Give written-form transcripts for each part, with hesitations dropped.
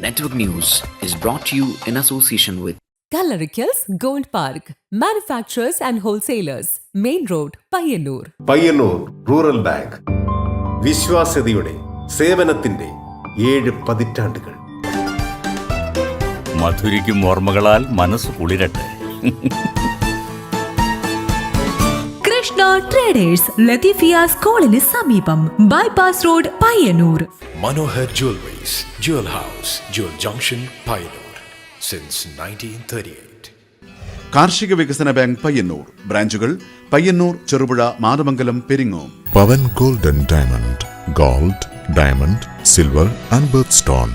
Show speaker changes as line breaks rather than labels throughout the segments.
Network News is brought to you in association with
Kallarikals Gold Park, manufacturers and wholesalers, Main Road, Payyannur.
Payyannur rural bank വിശ്വാസ്യതയുടെ സേവനത്തിന്റെ 7 പതിറ്റാണ്ടുകൾ.
മധുരിക്കും ഓർമ്മകളാൽ മനസ്സ് കുളിരട്ടെ.
Krishna traders Latheefiya സ്കൂളിന് സമീപം bypass road Payyanur.
Manohar Jewelries, Jewel House, Jewel Junction, Payyannur since 1938.
കാർഷിക വികസന bank Payyannur ബ്രാഞ്ചുകൾ Payyannur, Cherupuzha, Mathamangalam, Peringome.
Pavan gold and diamond, gold, diamond, silver and birth stone.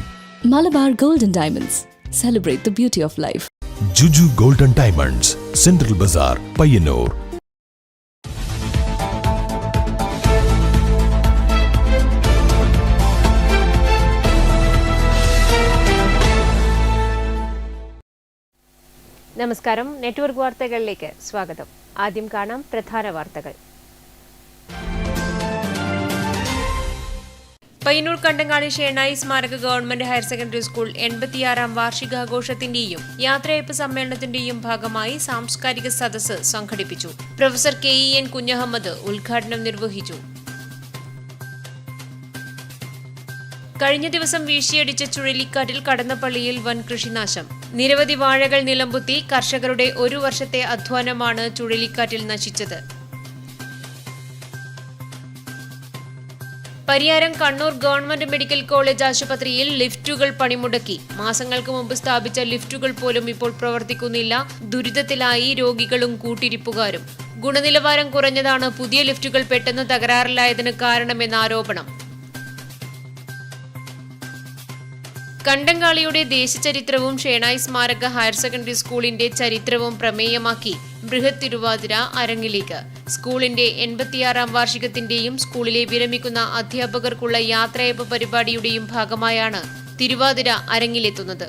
Malabar gold and diamonds, celebrate the beauty of life.
Juju Gold and Diamonds, Central Bazaar, Payyannur.
നമസ്കാരം. Network വാർത്തകളിലേക്ക് സ്വാഗതം. ആദ്യം കാണാം പ്രധാന വാർത്തകൾ. പയ്യന്നൂർ കണ്ടങ്ങാളി ഷേണായി സ്മാരക ഗവൺമെന്റ് ഹയർ സെക്കൻഡറി സ്കൂൾ 86ാം വാർഷികാഘോഷത്തിന്റെയും യാത്രയയപ്പ് സമ്മേളനത്തിന്റെയും ഭാഗമായി സാംസ്കാരിക സദസ്സ് സംഘടിപ്പിച്ചു. പ്രൊഫസർ KEN കുഞ്ഞഹമ്മദ് ഉദ്ഘാടനം നിർവഹിച്ചു. കഴിഞ്ഞ ദിവസം വീശിയടിച്ച ചുഴലിക്കാറ്റിൽ കടന്നപ്പള്ളിയിൽ വൻ കൃഷിനാശം. നിരവധി വാഴകൾ നിലംപൊത്തി. കർഷകരുടെ ഒരു വർഷത്തെ അധ്വാനമാണ് ചുഴലിക്കാറ്റിൽ നശിച്ചത്. Pariyaram Kannur government medical college ആശുപത്രിയിൽ ലിഫ്റ്റുകൾ പണിമുടക്കി. മാസങ്ങൾക്ക് മുമ്പ് സ്ഥാപിച്ച ലിഫ്റ്റുകൾ പോലും ഇപ്പോൾ പ്രവർത്തിക്കുന്നില്ല. ദുരിതത്തിലായി രോഗികളും കൂട്ടിരിപ്പുകാരും. ഗുണനിലവാരം കുറഞ്ഞതാണ് പുതിയ ലിഫ്റ്റുകൾ പെട്ടെന്ന് തകരാറിലായതിന് കാരണമെന്ന ആരോപണം. കണ്ടങ്ങാളിയുടെ ദേശചരിത്രവും ഷേണായി സ്മാരക ഹയർ സെക്കൻഡറി സ്കൂളിന്റെ ചരിത്രവും പ്രമേയമാക്കി ബൃഹത് തിരുവാതിര അരങ്ങിലേക്ക്. സ്കൂളിന്റെ 86ാം വാർഷികത്തിന്റെയും സ്കൂളിലെ വിരമിക്കുന്ന അധ്യാപകർക്കുള്ള യാത്രയയപ്പ് പരിപാടിയുടെയും ഭാഗമായാണ് തിരുവാതിര അരങ്ങിലെത്തുന്നത്.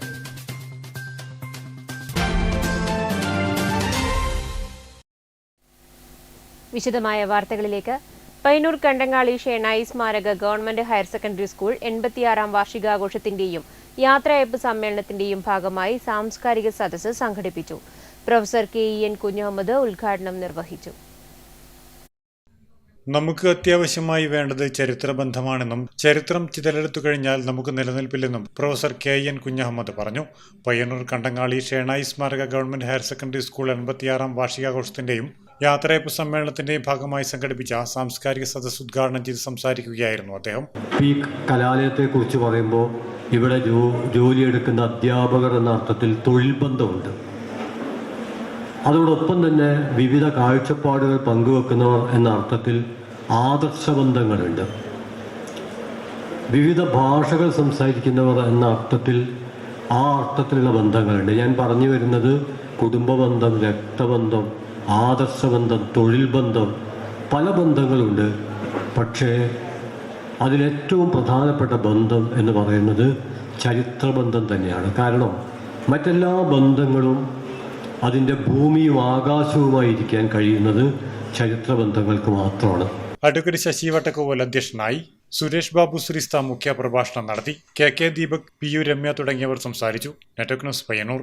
വിശദമായ വാർത്തകളിലേക്ക്. പയ്യന്നൂർ കണ്ടങ്ങാളി ഷേണായി സ്മാരക ഗവൺമെന്റ് ഹയർ സെക്കൻഡറി സ്കൂൾ 86ാം വാർഷികാഘോഷത്തിന്റെയും യാത്രയയപ്പ് സമ്മേളനത്തിന്റെയും ഭാഗമായി സാംസ്കാരിക സദസ്സ് സംഘടിപ്പിച്ചു. പ്രൊഫസർ KEN കുഞ്ഞഹമ്മദ് ഉദ്ഘാടനം നിർവഹിച്ചു.
നമുക്ക് അത്യാവശ്യമായി വേണ്ടത് ചരിത്രബന്ധമാണെന്നും ചരിത്രം ചിതലെടുത്തു കഴിഞ്ഞാൽ നമുക്ക് നിലനിൽപ്പില്ലെന്നും പ്രൊഫസർ KEN കുഞ്ഞഹമ്മദ് പറഞ്ഞു. പയ്യന്നൂർ കണ്ടങ്ങാളി ഷേണായി സ്മാരക ഗവൺമെന്റ് ഹയർ സെക്കൻഡറി സ്കൂൾ 86ാം വാർഷികാഘോഷത്തിന്റെയും യാത്രയയപ്പ് സമ്മേളനത്തിന്റെയും ഭാഗമായി സംഘടിപ്പിച്ച സാംസ്കാരിക സദസ്സ് ഉദ്ഘാടനം ചെയ്ത് സംസാരിക്കുകയായിരുന്നു അദ്ദേഹം.
ഈ കലാലയത്തെ കുറിച്ച് പറയുമ്പോൾ ഇവിടെ ജോലിയെടുക്കുന്ന അധ്യാപകർ എന്ന അർത്ഥത്തിൽ തൊഴിൽ ബന്ധമുണ്ട്. അതോടൊപ്പം തന്നെ വിവിധ കാഴ്ചപ്പാടുകൾ പങ്കുവെക്കുന്നവർ എന്ന അർത്ഥത്തിൽ ആദർശബന്ധങ്ങളുണ്ട്. വിവിധ ഭാഷകൾ സംസാരിക്കുന്നവർ എന്ന അർത്ഥത്തിൽ ആ അർത്ഥത്തിലുള്ള ബന്ധങ്ങളുണ്ട്. ഞാൻ പറഞ്ഞു വരുന്നത് കുടുംബബന്ധം, രക്തബന്ധം, ആദർശബന്ധം, തൊഴിൽ ബന്ധം, പല ബന്ധങ്ങളുണ്ട്. പക്ഷേ അതിലേറ്റവും പ്രധാനപ്പെട്ട ബന്ധം എന്ന് പറയുന്നത് ചരിത്രബന്ധം തന്നെയാണ്. കാരണം മറ്റെല്ലാ ബന്ധങ്ങളും അതിൻ്റെ ഭൂമിയും ആകാശവുമായിരിക്കാൻ കഴിയുന്നത് ചരിത്രബന്ധങ്ങൾക്ക് മാത്രമാണ്.
അഡ്വക്കേറ്റ് ശശി വട്ടക്കോവൽ അധ്യക്ഷനായി. സുരേഷ് ബാബു സുരിസ്ത മുഖ്യ പ്രഭാഷണം നടത്തി. KK ദീപക്, PU രമ്യ തുടങ്ങിയവർ സംസാരിച്ചു. Network news Payyanur.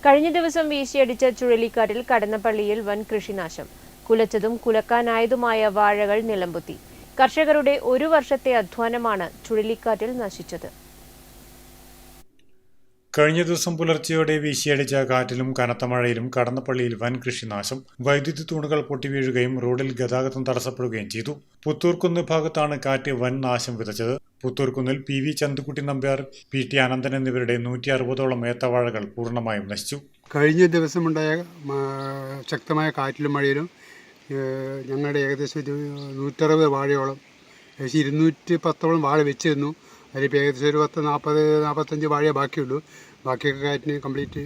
കഴിഞ്ഞ ദിവസം വീശിയടിച്ച ചുഴലിക്കാറ്റിൽ കടന്നപ്പള്ളിയിൽ വൻ കൃഷിനാശം. കുലച്ചതും കുലക്കാനായതുമായ വാഴകൾ നിലംപൊത്തി. കർഷകരുടെ ഒരു വർഷത്തെ അധ്വാനമാണ് ചുഴലിക്കാറ്റിൽ നശിച്ചത്.
കഴിഞ്ഞ ദിവസം പുലർച്ചെയോടെ വീശിയടിച്ച കാറ്റിലും കനത്ത മഴയിലും കടന്നപ്പള്ളിയിൽ വൻ കൃഷിനാശം. വൈദ്യുതി തൂണുകൾ പൊട്ടിവീഴുകയും റോഡിൽ ഗതാഗതം തടസ്സപ്പെടുകയും ചെയ്തു. പുത്തൂർക്കുന്ന് ഭാഗത്താണ് കാറ്റ് വൻ നാശം വിതച്ചത്. പുത്തൂർക്കുന്നിൽ PV ചന്തുക്കുട്ടി നമ്പ്യാർ, PT അനന്തൻ എന്നിവരുടെ 160ഓളം ഏത്തവാഴകൾ പൂർണ്ണമായും നശിച്ചു.
കഴിഞ്ഞ ദിവസമുണ്ടായ ശക്തമായ കാറ്റിലും മഴയിലും ഞങ്ങളുടെ ഏകദേശം 160 വാഴയോളം, ഏകദേശം 210ഓളം വാഴ വെച്ചിരുന്നു. അതിലിപ്പോൾ ഏകദേശം ഒരു 40-45 വാഴയെ ബാക്കിയുള്ളൂ. ബാക്കിയൊക്കെ കാറ്റിന് കംപ്ലീറ്റ്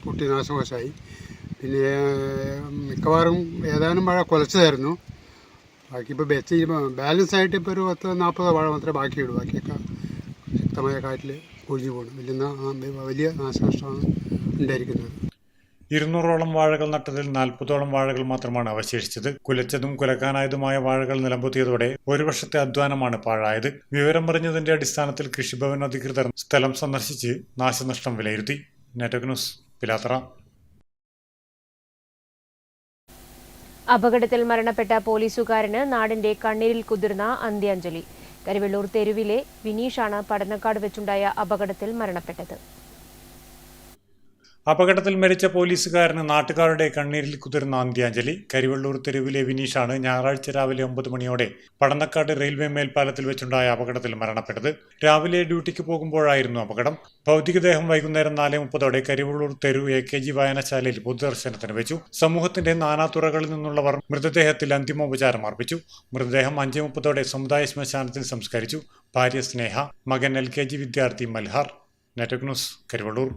പൊട്ടി നാശവശമായി. പിന്നെ മിക്കവാറും ഏതാനും വാഴ കുലച്ചതായിരുന്നു. ബാക്കി ഇപ്പോൾ ബാലൻസ് ആയിട്ട് ഇപ്പോൾ ഒരു 40 വാഴ മാത്രമേ ബാക്കിയുള്ളൂ. ബാക്കിയൊക്കെ ശക്തമായ കാറ്റിൽ ഒഴിഞ്ഞു പോകുന്നു. വലിയ നാശനഷ്ടമാണ് ഉണ്ടായിരിക്കുന്നത്.
200ഓളം വാഴകൾ നട്ടതിൽ 40ഓളം വാഴകൾ മാത്രമാണ് അവശേഷിച്ചത്. കുലച്ചതും കുലക്കാനായതുമായ വാഴകൾ നിലംപൊത്തിയതോടെ ഒരു വർഷത്തെ അധ്വാനമാണ് പാഴായത്. വിവരം അറിഞ്ഞതിന്റെ അടിസ്ഥാനത്തിൽ കൃഷിഭവൻ അധികൃതർ സ്ഥലം സന്ദർശിച്ച് നാശനഷ്ടം വിലയിരുത്തി. Network news, Pilathara.
അപകടത്തിൽ മരണപ്പെട്ട പോലീസുകാരന് നാടിന്റെ കണ്ണീരിൽ കുതിർന്ന അന്ത്യാഞ്ജലി. കരിവെള്ളൂർ തെരുവിലെ വിനീഷാണ് പടന്നക്കാട് വെച്ചുണ്ടായ അപകടത്തിൽ മരണപ്പെട്ടത്.
അപകടത്തിൽ മരിച്ച പോലീസുകാരന് നാട്ടുകാരുടെ കണ്ണീരിൽ കുതിർന്ന അന്ത്യാഞ്ജലി. കരിവെള്ളൂർ തെരുവിലെ വിനീഷാണ് ഞായറാഴ്ച രാവിലെ 9 മണിയോടെ പടന്നക്കാട് റെയിൽവേ മേൽപ്പാലത്തിൽ വെച്ചുണ്ടായ അപകടത്തിൽ മരണപ്പെട്ടത്. രാവിലെ ഡ്യൂട്ടിക്ക് പോകുമ്പോഴായിരുന്നു അപകടം. ഭൗതികദേഹം വൈകുന്നേരം 4:30ഓടെ കരിവെള്ളൂർ തെരു AKG വായനശാലയിൽ പൊതുദർശനത്തിന് വെച്ചു. സമൂഹത്തിന്റെ നാനാതുറകളിൽ നിന്നുള്ളവർ മൃതദേഹത്തിൽ അന്തിമോപചാരം അർപ്പിച്ചു. മൃതദേഹം 5:30ഓടെ സമുദായ ശ്മശാനത്തിൽ സംസ്കരിച്ചു. ഭാര്യ സ്നേഹ, മകൻ LKG വിദ്യാർത്ഥി Malhar. Network news, Karivellur.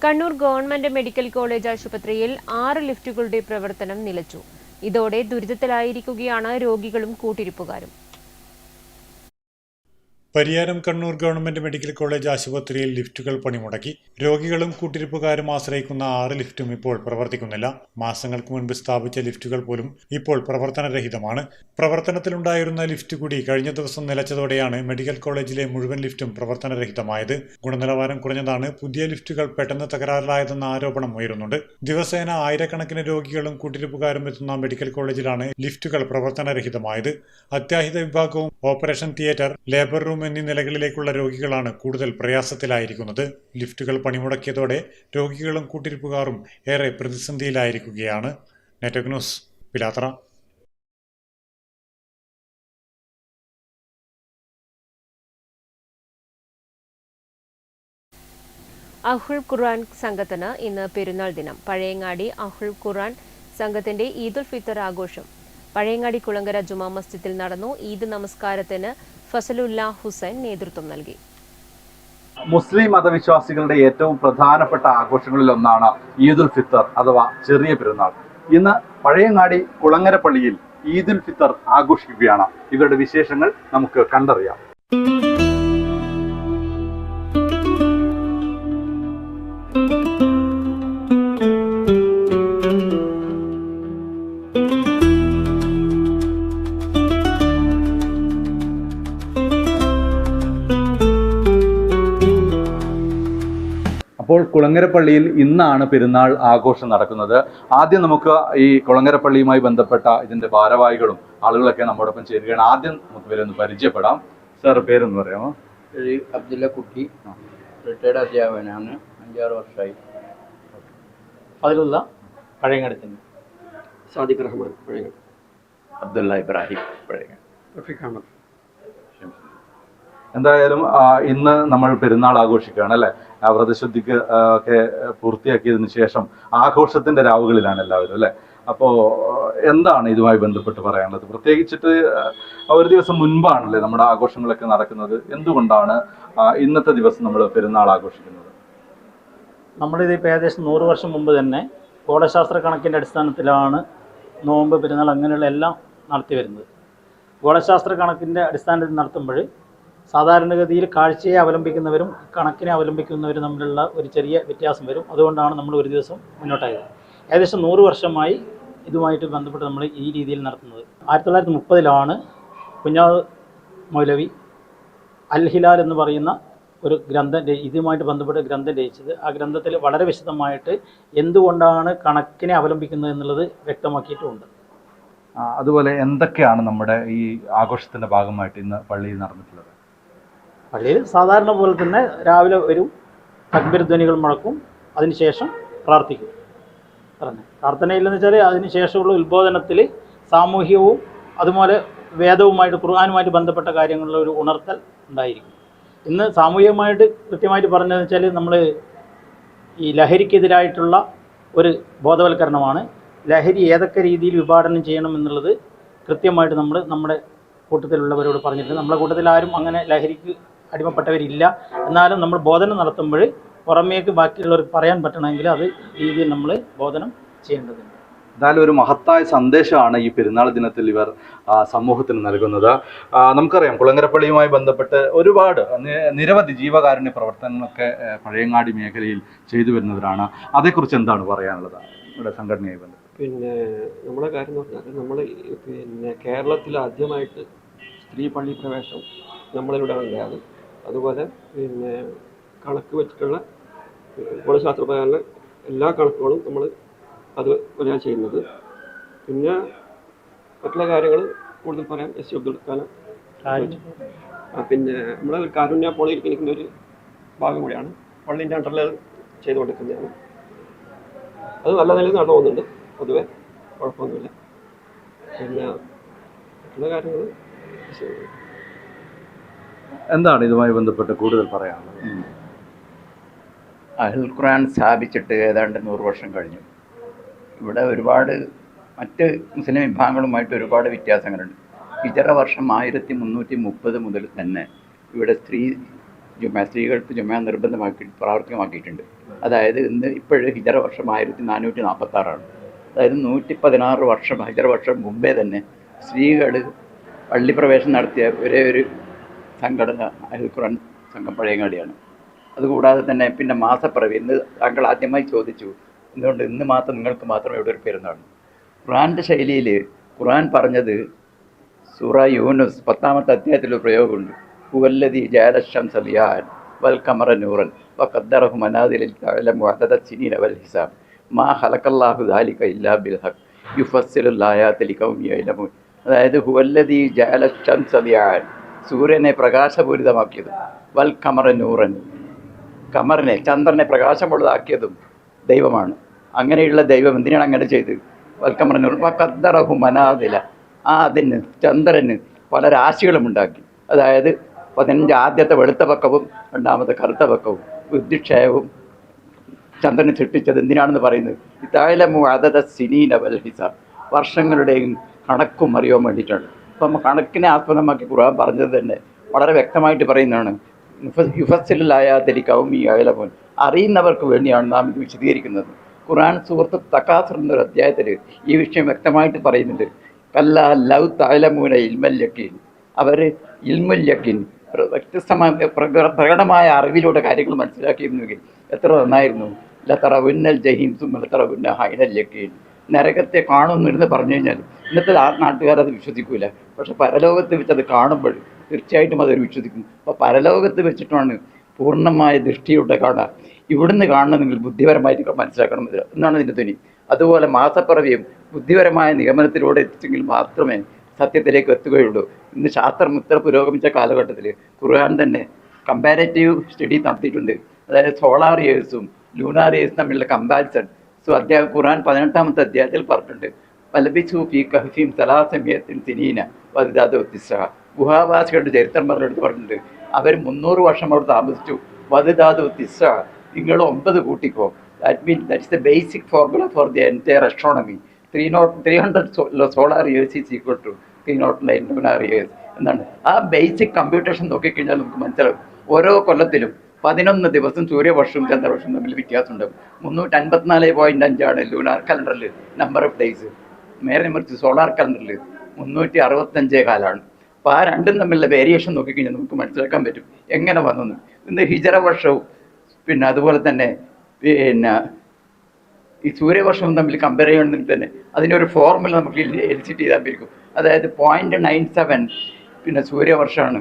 Kannur government medical college ആശുപത്രിയിൽ 6 ലിഫ്റ്റുകളുടെ പ്രവർത്തനം നിലച്ചു. ഇതോടെ ദുരിതത്തിലായിരിക്കുകയാണ് രോഗികളും കൂട്ടിരിപ്പുകാരും.
Pariyaram Kannur government medical college ആശുപത്രിയിൽ ലിഫ്റ്റുകൾ പണിമുടക്കി. രോഗികളും കൂട്ടിരിപ്പുകാരും ആശ്രയിക്കുന്ന 6 ലിഫ്റ്റും ഇപ്പോൾ പ്രവർത്തിക്കുന്നില്ല. മാസങ്ങൾക്ക് മുൻപ് സ്ഥാപിച്ച ലിഫ്റ്റുകൾ പോലും ഇപ്പോൾ പ്രവർത്തനരഹിതമാണ്. പ്രവർത്തനത്തിലുണ്ടായിരുന്ന ലിഫ്റ്റ് കൂടി കഴിഞ്ഞ ദിവസം നിലച്ചതോടെയാണ് മെഡിക്കൽ കോളേജിലെ മുഴുവൻ ലിഫ്റ്റും പ്രവർത്തനരഹിതമായത്. ഗുണനിലവാരം കുറഞ്ഞതാണ് പുതിയ ലിഫ്റ്റുകൾ പെട്ടെന്ന് തകരാറിലായതെന്ന ആരോപണം ഉയരുന്നുണ്ട്. ദിവസേന ആയിരക്കണക്കിന് രോഗികളും കൂട്ടിരിപ്പുകാരും എത്തുന്ന മെഡിക്കൽ കോളേജിലാണ് ലിഫ്റ്റുകൾ പ്രവർത്തനരഹിതമായത്. അത്യാഹിത വിഭാഗവും ഓപ്പറേഷൻ തിയേറ്റർ, ലേബർ റൂം എന്നീ നിലകളിലേക്കുള്ള രോഗികളാണ് കൂടുതൽ പ്രയാസത്തിലായിരിക്കുന്നത്. ലിഫ്റ്റുകൾ പണിമുടക്കിയതോടെ രോഗികളും കൂട്ടിരിപ്പുകാരും ഏറെ പ്രതിസന്ധിയിലായിരിക്കുകയാണ്. Network news, Pilathara.
അഹുൽ ഖുർആൻ സംഘത്തിന് ഇന്ന് പെരുന്നാൾ ദിനം. പഴയങ്ങാടി അഹുൽ ഖുർആൻ സംഘത്തിന്റെ ഈദുൽ ഫിത്തർ ആഘോഷം പഴയങ്ങാടി കുളങ്കര ജുമാ മസ്ജിദിൽ നടന്നു. ഈദ് നമസ്കാരത്തിന് ഫസലുല്ല ഹുസൈൻ നേതൃത്വം നൽകി.
മുസ്ലിം മതവിശ്വാസികളുടെ ഏറ്റവും പ്രധാനപ്പെട്ട ആഘോഷങ്ങളിൽ ഒന്നാണ് ഈദുൽ ഫിത്തർ അഥവാ ചെറിയ പെരുന്നാൾ. ഇന്ന് പഴയങ്ങാടി കുളങ്ങര പള്ളിയിൽ ഈദുൽ ഫിത്തർ ആഘോഷിക്കുകയാണ്. ഇവരുടെ വിശേഷങ്ങൾ നമുക്ക് കണ്ടറിയാം. അപ്പോൾ കുളങ്ങര പള്ളിയിൽ ഇന്നാണ് പെരുന്നാൾ ആഘോഷം നടക്കുന്നത്. ആദ്യം നമുക്ക് ഈ കുളങ്ങര പള്ളിയുമായി ബന്ധപ്പെട്ട ഇതിന്റെ ഭാരവാഹികളും ആളുകളൊക്കെ നമ്മോടൊപ്പം ചേരുകയാണ്. ആദ്യം നമുക്ക് ഇവരെ ഒന്ന് പരിചയപ്പെടാം. സാർ പേരൊന്ന് പറയാമോ?
അബ്ദുള്ള കുട്ടി, റിട്ടയർഡ് അധ്യാപകനാണ്, 5-6 വർഷമായി.
അതിലുള്ള പഴയങ്ങാടത്തിന്
സാദിഖ് റഹ്മാൻ പഴയങ്ങാട്,
അബ്ദുള്ള ഇബ്രാഹിം പഴയങ്ങാട്,
റഫീഖ് അഹമ്മദ്.
എന്തായാലും ഇന്ന് നമ്മൾ പെരുന്നാൾ ആഘോഷിക്കുകയാണ് അല്ലെ. വ്രതശുദ്ധിക്ക് ഒക്കെ പൂർത്തിയാക്കിയതിനു ശേഷം ആഘോഷത്തിന്റെ രാവുകളിലാണ് എല്ലാവരും അല്ലെ. അപ്പോൾ എന്താണ് ഇതുമായി ബന്ധപ്പെട്ട് പറയാനുള്ളത്? പ്രത്യേകിച്ചിട്ട് ഒരു ദിവസം മുൻപാണല്ലേ നമ്മുടെ ആഘോഷങ്ങളൊക്കെ നടക്കുന്നത്. എന്തുകൊണ്ടാണ് ഇന്നത്തെ ദിവസം നമ്മൾ പെരുന്നാൾ ആഘോഷിക്കുന്നത്?
നമ്മളിത് ഇപ്പോൾ ഏകദേശം 100 വർഷം മുമ്പ് തന്നെ ഗോളശാസ്ത്ര കണക്കിൻ്റെ അടിസ്ഥാനത്തിലാണ് നോമ്പ്, പെരുന്നാൾ അങ്ങനെയുള്ള എല്ലാം നടത്തി വരുന്നത്. ഗോളശാസ്ത്ര കണക്കിൻ്റെ അടിസ്ഥാനത്തിൽ നടത്തുമ്പോൾ സാധാരണഗതിയിൽ കാഴ്ചയെ അവലംബിക്കുന്നവരും കണക്കിനെ അവലംബിക്കുന്നവരും തമ്മിലുള്ള ഒരു ചെറിയ വ്യത്യാസം വരും. അതുകൊണ്ടാണ് നമ്മൾ ഒരു ദിവസം മുന്നോട്ടായത്. ഏകദേശം 100 വർഷമായി ഇതുമായിട്ട് ബന്ധപ്പെട്ട് നമ്മൾ ഈ രീതിയിൽ നടത്തുന്നത്. 1930 കുഞ്ഞാവ് മൗലവി അൽ ഹിലാൽ എന്ന് പറയുന്ന ഒരു ഗ്രന്ഥം ഇതുമായിട്ട് ബന്ധപ്പെട്ട് ഗ്രന്ഥം രചിച്ചത്. ആ ഗ്രന്ഥത്തിൽ വളരെ വിശദമായിട്ട് എന്തുകൊണ്ടാണ് കണക്കിനെ അവലംബിക്കുന്നത് എന്നുള്ളത് വ്യക്തമാക്കിയിട്ടുമുണ്ട്.
അതുപോലെ എന്തൊക്കെയാണ് നമ്മുടെ ഈ ആഘോഷത്തിന്റെ ഭാഗമായിട്ട് ഇന്ന് പള്ളിയിൽ നടന്നിട്ടുള്ളത്?
പള്ളിയിൽ സാധാരണ പോലെ തന്നെ രാവിലെ വരും, തക്ബീർ ധ്വനികൾ മുഴക്കും, അതിനുശേഷം പ്രാർത്ഥിക്കും. പ്രാർത്ഥനയില്ലെന്ന് വെച്ചാൽ അതിനുശേഷമുള്ള ഉത്ബോധനത്തിൽ സാമൂഹികവും അതുപോലെ വേദവുമായിട്ട് ഖുർആനുമായിട്ട് ബന്ധപ്പെട്ട കാര്യങ്ങളിലെ ഒരു ഉണർത്തൽ ഉണ്ടായിരിക്കും. ഇന്ന് സാമൂഹികമായിട്ട് കൃത്യമായിട്ട് പറഞ്ഞതെന്ന് വെച്ചാൽ നമ്മൾ ഈ ലഹരിക്കെതിരായിട്ടുള്ള ഒരു ബോധവൽക്കരണമാണ്. ലഹരി ഏതൊക്കെ രീതിയിൽ വിഭാടനം ചെയ്യണം എന്നുള്ളത് കൃത്യമായിട്ട് നമ്മൾ നമ്മുടെ കൂട്ടത്തിലുള്ളവരോട് പറഞ്ഞിട്ടുണ്ട്. നമ്മുടെ കൂട്ടത്തിൽ ആരും അങ്ങനെ ലഹരിക്ക് അടിമപ്പെട്ടവരില്ല. എന്നാലും നമ്മൾ ബോധനം നടത്തുമ്പോൾ പുറമേക്ക് ബാക്കിയുള്ളവർക്ക് പറയാൻ പറ്റണമെങ്കിൽ അത് രീതിയിൽ നമ്മൾ ബോധനം ചെയ്യേണ്ടതുണ്ട്.
എന്തായാലും ഒരു മഹത്തായ സന്ദേശമാണ് ഈ പെരുന്നാൾ ദിനത്തിൽ ഇവർ സമൂഹത്തിന് നൽകുന്നത്. നമുക്കറിയാം കുളങ്ങരപ്പള്ളിയുമായി ബന്ധപ്പെട്ട് ഒരുപാട് നിരവധി ജീവകാരുണ്യ പ്രവർത്തനങ്ങളൊക്കെ പഴയങ്ങാടി മേഖലയിൽ ചെയ്തു വരുന്നവരാണ്. അതേക്കുറിച്ച് എന്താണ് പറയാനുള്ളത് ഇവിടെ സംഘടനയായി ബന്ധപ്പെട്ട്?
പിന്നെ നമ്മുടെ കാര്യം എന്ന് പറഞ്ഞാൽ നമ്മൾ പിന്നെ കേരളത്തിൽ ആദ്യമായിട്ട് സ്ത്രീ പള്ളി പ്രവേശനം നമ്മളിവിടെ ഉണ്ടായത്. അതുപോലെ പിന്നെ കണക്ക് വെച്ചിട്ടുള്ള ഗുണശാസ്ത്രപ്രകാരം എല്ലാ കണക്കുകളും നമ്മൾ അത് ഒരാൾ ചെയ്യുന്നത്. പിന്നെ മറ്റുള്ള കാര്യങ്ങൾ കൂടുതൽ പറയാൻ എസ് അബ്ദുൽ കലാം. പിന്നെ നമ്മുടെ ഒരു കാരുണ്യ പോളിക്ലിനിക്കിൻ്റെ ഒരു ഭാഗം കൂടിയാണ്. പള്ളിൻ്റെ അണ്ടറിൽ ചെയ്തുകൊണ്ടിരിക്കുന്നതാണ്. അത് നല്ല നിലയിൽ നടന്നു പോകുന്നുണ്ട്. പൊതുവെ കുഴപ്പമൊന്നുമില്ല. പിന്നെ മറ്റുള്ള കാര്യങ്ങൾ
എന്താണ് ഇതുമായി ബന്ധപ്പെട്ട് കൂടുതൽ പറയാനുള്ളത്?
അൽ ഖുർആൻ സ്ഥാപിച്ചിട്ട് ഏതാണ്ട് 100 വർഷം കഴിഞ്ഞു. ഇവിടെ ഒരുപാട് മറ്റ് മുസ്ലിം വിഭാഗങ്ങളുമായിട്ട് ഒരുപാട് വ്യത്യാസങ്ങളുണ്ട്. ഹിജറ വർഷം 1330 മുതൽ തന്നെ ഇവിടെ സ്ത്രീകൾക്ക് ജുമ നിർബന്ധമാക്കി പ്രാവർത്തികമാക്കിയിട്ടുണ്ട്. അതായത് ഇന്ന് ഇപ്പോഴും ഹിജറ വർഷം 1446 അതായത് 116 വർഷം ഹിജറ വർഷം മുമ്പേ തന്നെ സ്ത്രീകൾ പള്ളിപ്രവേശനം നടത്തിയ ഒരേ ഒരു സംഘടന അൽ ഖുർആൻ സംഘം പഴയങ്ങാടിയാണ്. അതുകൂടാതെ തന്നെ പിന്നെ മാസപ്പിറവി ഇന്ന് താങ്കൾ ആദ്യമായി ചോദിച്ചു എന്തുകൊണ്ട് ഇന്ന് മാത്രം നിങ്ങൾക്ക് മാത്രം ഇവിടെ ഒരു പെരുന്നാൾ. ഖുർആൻ്റെ ശൈലിയിൽ ഖുർആൻ പറഞ്ഞത് സൂറ യൂനുസ് 10ാമത്തെ അധ്യായത്തിലൊരു പ്രയോഗമുണ്ട്. ഹുവല്ലദീ ജഅല ശംസ ദിയാൻ വൽ ഖമറ നൂറൻ വഖദ്ദറഹു മനാസില ലിതഅലമു അദദ സിനീന വൽ ഹിസാബ് മാ ഖലഖല്ലാഹു ദാലിക ഇല്ലാ ബിൽ ഹഖ് യുഫസ്സിലുൽ ആയാതി ലിഖൗമി യഅലമൂൻ. അതായത് ഹുവല്ലദീ ജഅല ശംസ ദിയാൻ സൂര്യനെ പ്രകാശപൂരിതമാക്കിയതും വൽ ഖമറ നൂറൻ ഖമറിനെ ചന്ദ്രനെ പ്രകാശമുള്ളതാക്കിയതും ദൈവമാണ്. അങ്ങനെയുള്ള ദൈവം എന്തിനാണ് അങ്ങനെ ചെയ്ത്? വൽ ഖമറ നൂറൻ വഖദ്ദറഹു മനാസില അതിന് ചന്ദ്രന് പല രാശികളും ഉണ്ടാക്കി. അതായത് 15 ആദ്യത്തെ വെളുത്ത പക്കവും 2ാമത്തെ കറുത്ത പക്കവും ബുദ്ധിക്ഷയവും ചന്ദ്രനെ സൃഷ്ടിച്ചത് എന്തിനാണെന്ന് പറയുന്നത് ഇതഅലമു അദദ സിനീന വൽ ഹിസാബ് വർഷങ്ങളുടെയും കണക്കും അറിയാൻ വേണ്ടിയിട്ടാണ്. അപ്പം കണക്കിനെ ആസ്പദമാക്കി ഖുർആൻ പറഞ്ഞത് തന്നെ വളരെ വ്യക്തമായിട്ട് പറയുന്നതാണ്. യുഫസ്സിലുൽ ആയാതി ലിഖൗമി യഅലമൂൻ അറിയുന്നവർക്ക് വേണ്ടിയാണ് നാം ഇത് വിശദീകരിക്കുന്നത്. ഖുർആൻ സൂറത്ത് തകാസുർ എന്നൊരു അധ്യായത്തിൽ ഈ വിഷയം വ്യക്തമായിട്ട് പറയുന്നുണ്ട്. കല്ലാ ലൗ തഅലമൂന ഇൽമൽ യഖീൻ അവർ ഇൽമുൽ യഖീൻ വ്യത്യസ്തമായ പ്രകടമായ അറിവിലൂടെ കാര്യങ്ങൾ മനസ്സിലാക്കിയിരുന്നെങ്കിൽ എത്ര നന്നായിരുന്നു. ലതറവുന്നൽ ജഹീം സുമ്മ ലതറവുന്ന ഹൈനൽ യഖീൻ നരകത്തെ കാണുന്നിരുന്ന് പറഞ്ഞു കഴിഞ്ഞാൽ ഇന്നത്തെ നാട്ടുകാരത് വിശ്വസിക്കൂല. പക്ഷെ പരലോകത്ത് വെച്ച് അത് കാണുമ്പോൾ തീർച്ചയായിട്ടും അതൊരു വിശ്വസിക്കും. അപ്പോൾ പരലോകത്ത് വെച്ചിട്ടാണ് പൂർണ്ണമായ ദൃഷ്ടിയോടെ കാണുക. ഇവിടുന്ന് കാണണമെങ്കിൽ ബുദ്ധിപരമായിട്ട് മനസ്സിലാക്കണം എന്നാണ് ഇതിൻ്റെ ധ്വനി. അതുപോലെ മാസപ്പിറവിയും ബുദ്ധിപരമായ നിഗമനത്തിലൂടെ എത്തിച്ചെങ്കിൽ മാത്രമേ സത്യത്തിലേക്ക് എത്തുകയുള്ളൂ. ഇന്ന് ശാസ്ത്രം ഇത്ര പുരോഗമിച്ച കാലഘട്ടത്തിൽ ഖുർആൻ തന്നെ കമ്പാരറ്റീവ് സ്റ്റഡി നടത്തിയിട്ടുണ്ട്. അതായത് സോളാർ ഇയേഴ്സും ലൂണാർ ഇയേഴ്സും തമ്മിലുള്ള കമ്പാരിസൺ. ഖുർആൻ 18ാമത്തെ അധ്യായത്തിൽ പറഞ്ഞിട്ടുണ്ട്. വലബിസു ഫീ കഹ്ഫിഹിം സലാസമിയത്തിൻ സിനീന വസ്ദാദു തിസ്അ ഗുഹാവാസികളുടെ ചരിത്രം പറഞ്ഞിട്ടുണ്ട്. അവർ 300 വർഷം അവിടെ താമസിച്ചു. വസ്ദാദു തിസ്അ നിങ്ങൾ 9 കൂട്ടിക്കോ. That is the basic formula for the entire astronomy. 300 solar years is equal to 309 lunar years എന്നാണ്. ആ ബേസിക് കമ്പ്യൂട്ടേഷൻ നോക്കിക്കഴിഞ്ഞാൽ നമുക്ക് മനസ്സിലാവും. ഓരോ കൊല്ലത്തിലും 11 ദിവസം സൂര്യവർഷവും ചന്ദ്രവർഷവും തമ്മിൽ വ്യത്യാസമുണ്ടാകും. 354.5 ലൂണാർ കലണ്ടറിൽ നമ്പർ ഓഫ് ഡേയ്സ്. നേരെ മറിച്ച് സോളാർ കലണ്ടറിൽ 365 കാലമാണ്. അപ്പോൾ ആ രണ്ടും തമ്മിലുള്ള വേരിയേഷൻ നോക്കിക്കഴിഞ്ഞാൽ നമുക്ക് മനസ്സിലാക്കാൻ പറ്റും എങ്ങനെ വന്നു. ഇന്ന് ഹിജറ വർഷവും പിന്നെ അതുപോലെ തന്നെ പിന്നെ ഈ സൂര്യവർഷവും തമ്മിൽ കമ്പയർ ചെയ്യണമെങ്കിൽ തന്നെ അതിനൊരു ഫോർമുല നമുക്ക് എലിസിറ്റ് ചെയ്താൽ പറ്റും. അതായത് 0.97 പിന്നെ സൂര്യവർഷമാണ്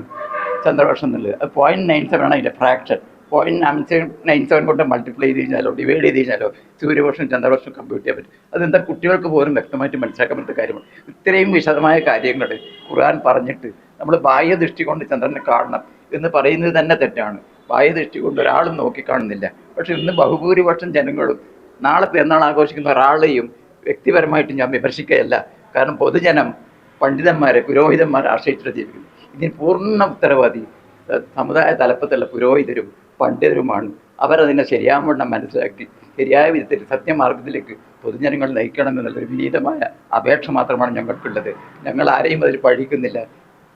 ചന്ദ്രവർഷം എന്നുള്ളത്. അത് 0.97 ആണ് അതിൻ്റെ ഫ്രാക്ഷൻ. 0.97 കൊണ്ട് മൾട്ടിപ്ലൈ ചെയ്ത് കഴിഞ്ഞാലോ ഡിവൈഡ് ചെയ്ത് കഴിഞ്ഞാലോ സൂര്യവർഷം ചന്ദ്രവർഷം കമ്പ്യൂട്ട് ചെയ്യാൻ പറ്റും. അതെന്താ കുട്ടികൾക്ക് പോലും വ്യക്തമായിട്ട് മനസ്സിലാക്കാൻ പറ്റുന്ന കാര്യമാണ്. ഇത്രയും വിശദമായ കാര്യങ്ങൾ ഖുർആൻ പറഞ്ഞിട്ട് നമ്മൾ ബാഹ്യദൃഷ്ടി കൊണ്ട് ചന്ദ്രനെ കാണണം എന്ന് പറയുന്നത് തന്നെ തെറ്റാണ്. ബാഹ്യദൃഷ്ടി കൊണ്ട് ഒരാളും നോക്കിക്കാണുന്നില്ല. പക്ഷെ ഇന്ന് ബഹുഭൂരിപക്ഷം ജനങ്ങളും നാളെ പെരുന്നാൾ ആഘോഷിക്കുന്ന ഒരാളെയും വ്യക്തിപരമായിട്ട് ഞാൻ വിമർശിക്കുകയല്ല. കാരണം പൊതുജനം പണ്ഡിതന്മാരെ, പുരോഹിതന്മാരെ ആശ്രയിച്ചിട്ട് ജീവിക്കുന്നത്. ഇതിന് പൂർണ്ണ ഉത്തരവാദി സമുദായ തലപ്പത്തുള്ള പുരോഹിതരും പണ്ഡിതരുമാണ്. അവരതിനെ ശരിയാവണ്ണം മനസ്സിലാക്കി ശരിയായ വിധത്തിൽ സത്യമാർഗത്തിലേക്ക് പൊതുജനങ്ങൾ നയിക്കണമെന്നുള്ളൊരു വിനീതമായ അപേക്ഷ മാത്രമാണ് ഞങ്ങൾക്കുള്ളത്. ഞങ്ങൾ ആരെയും അതിൽ പഴിക്കുന്നില്ല.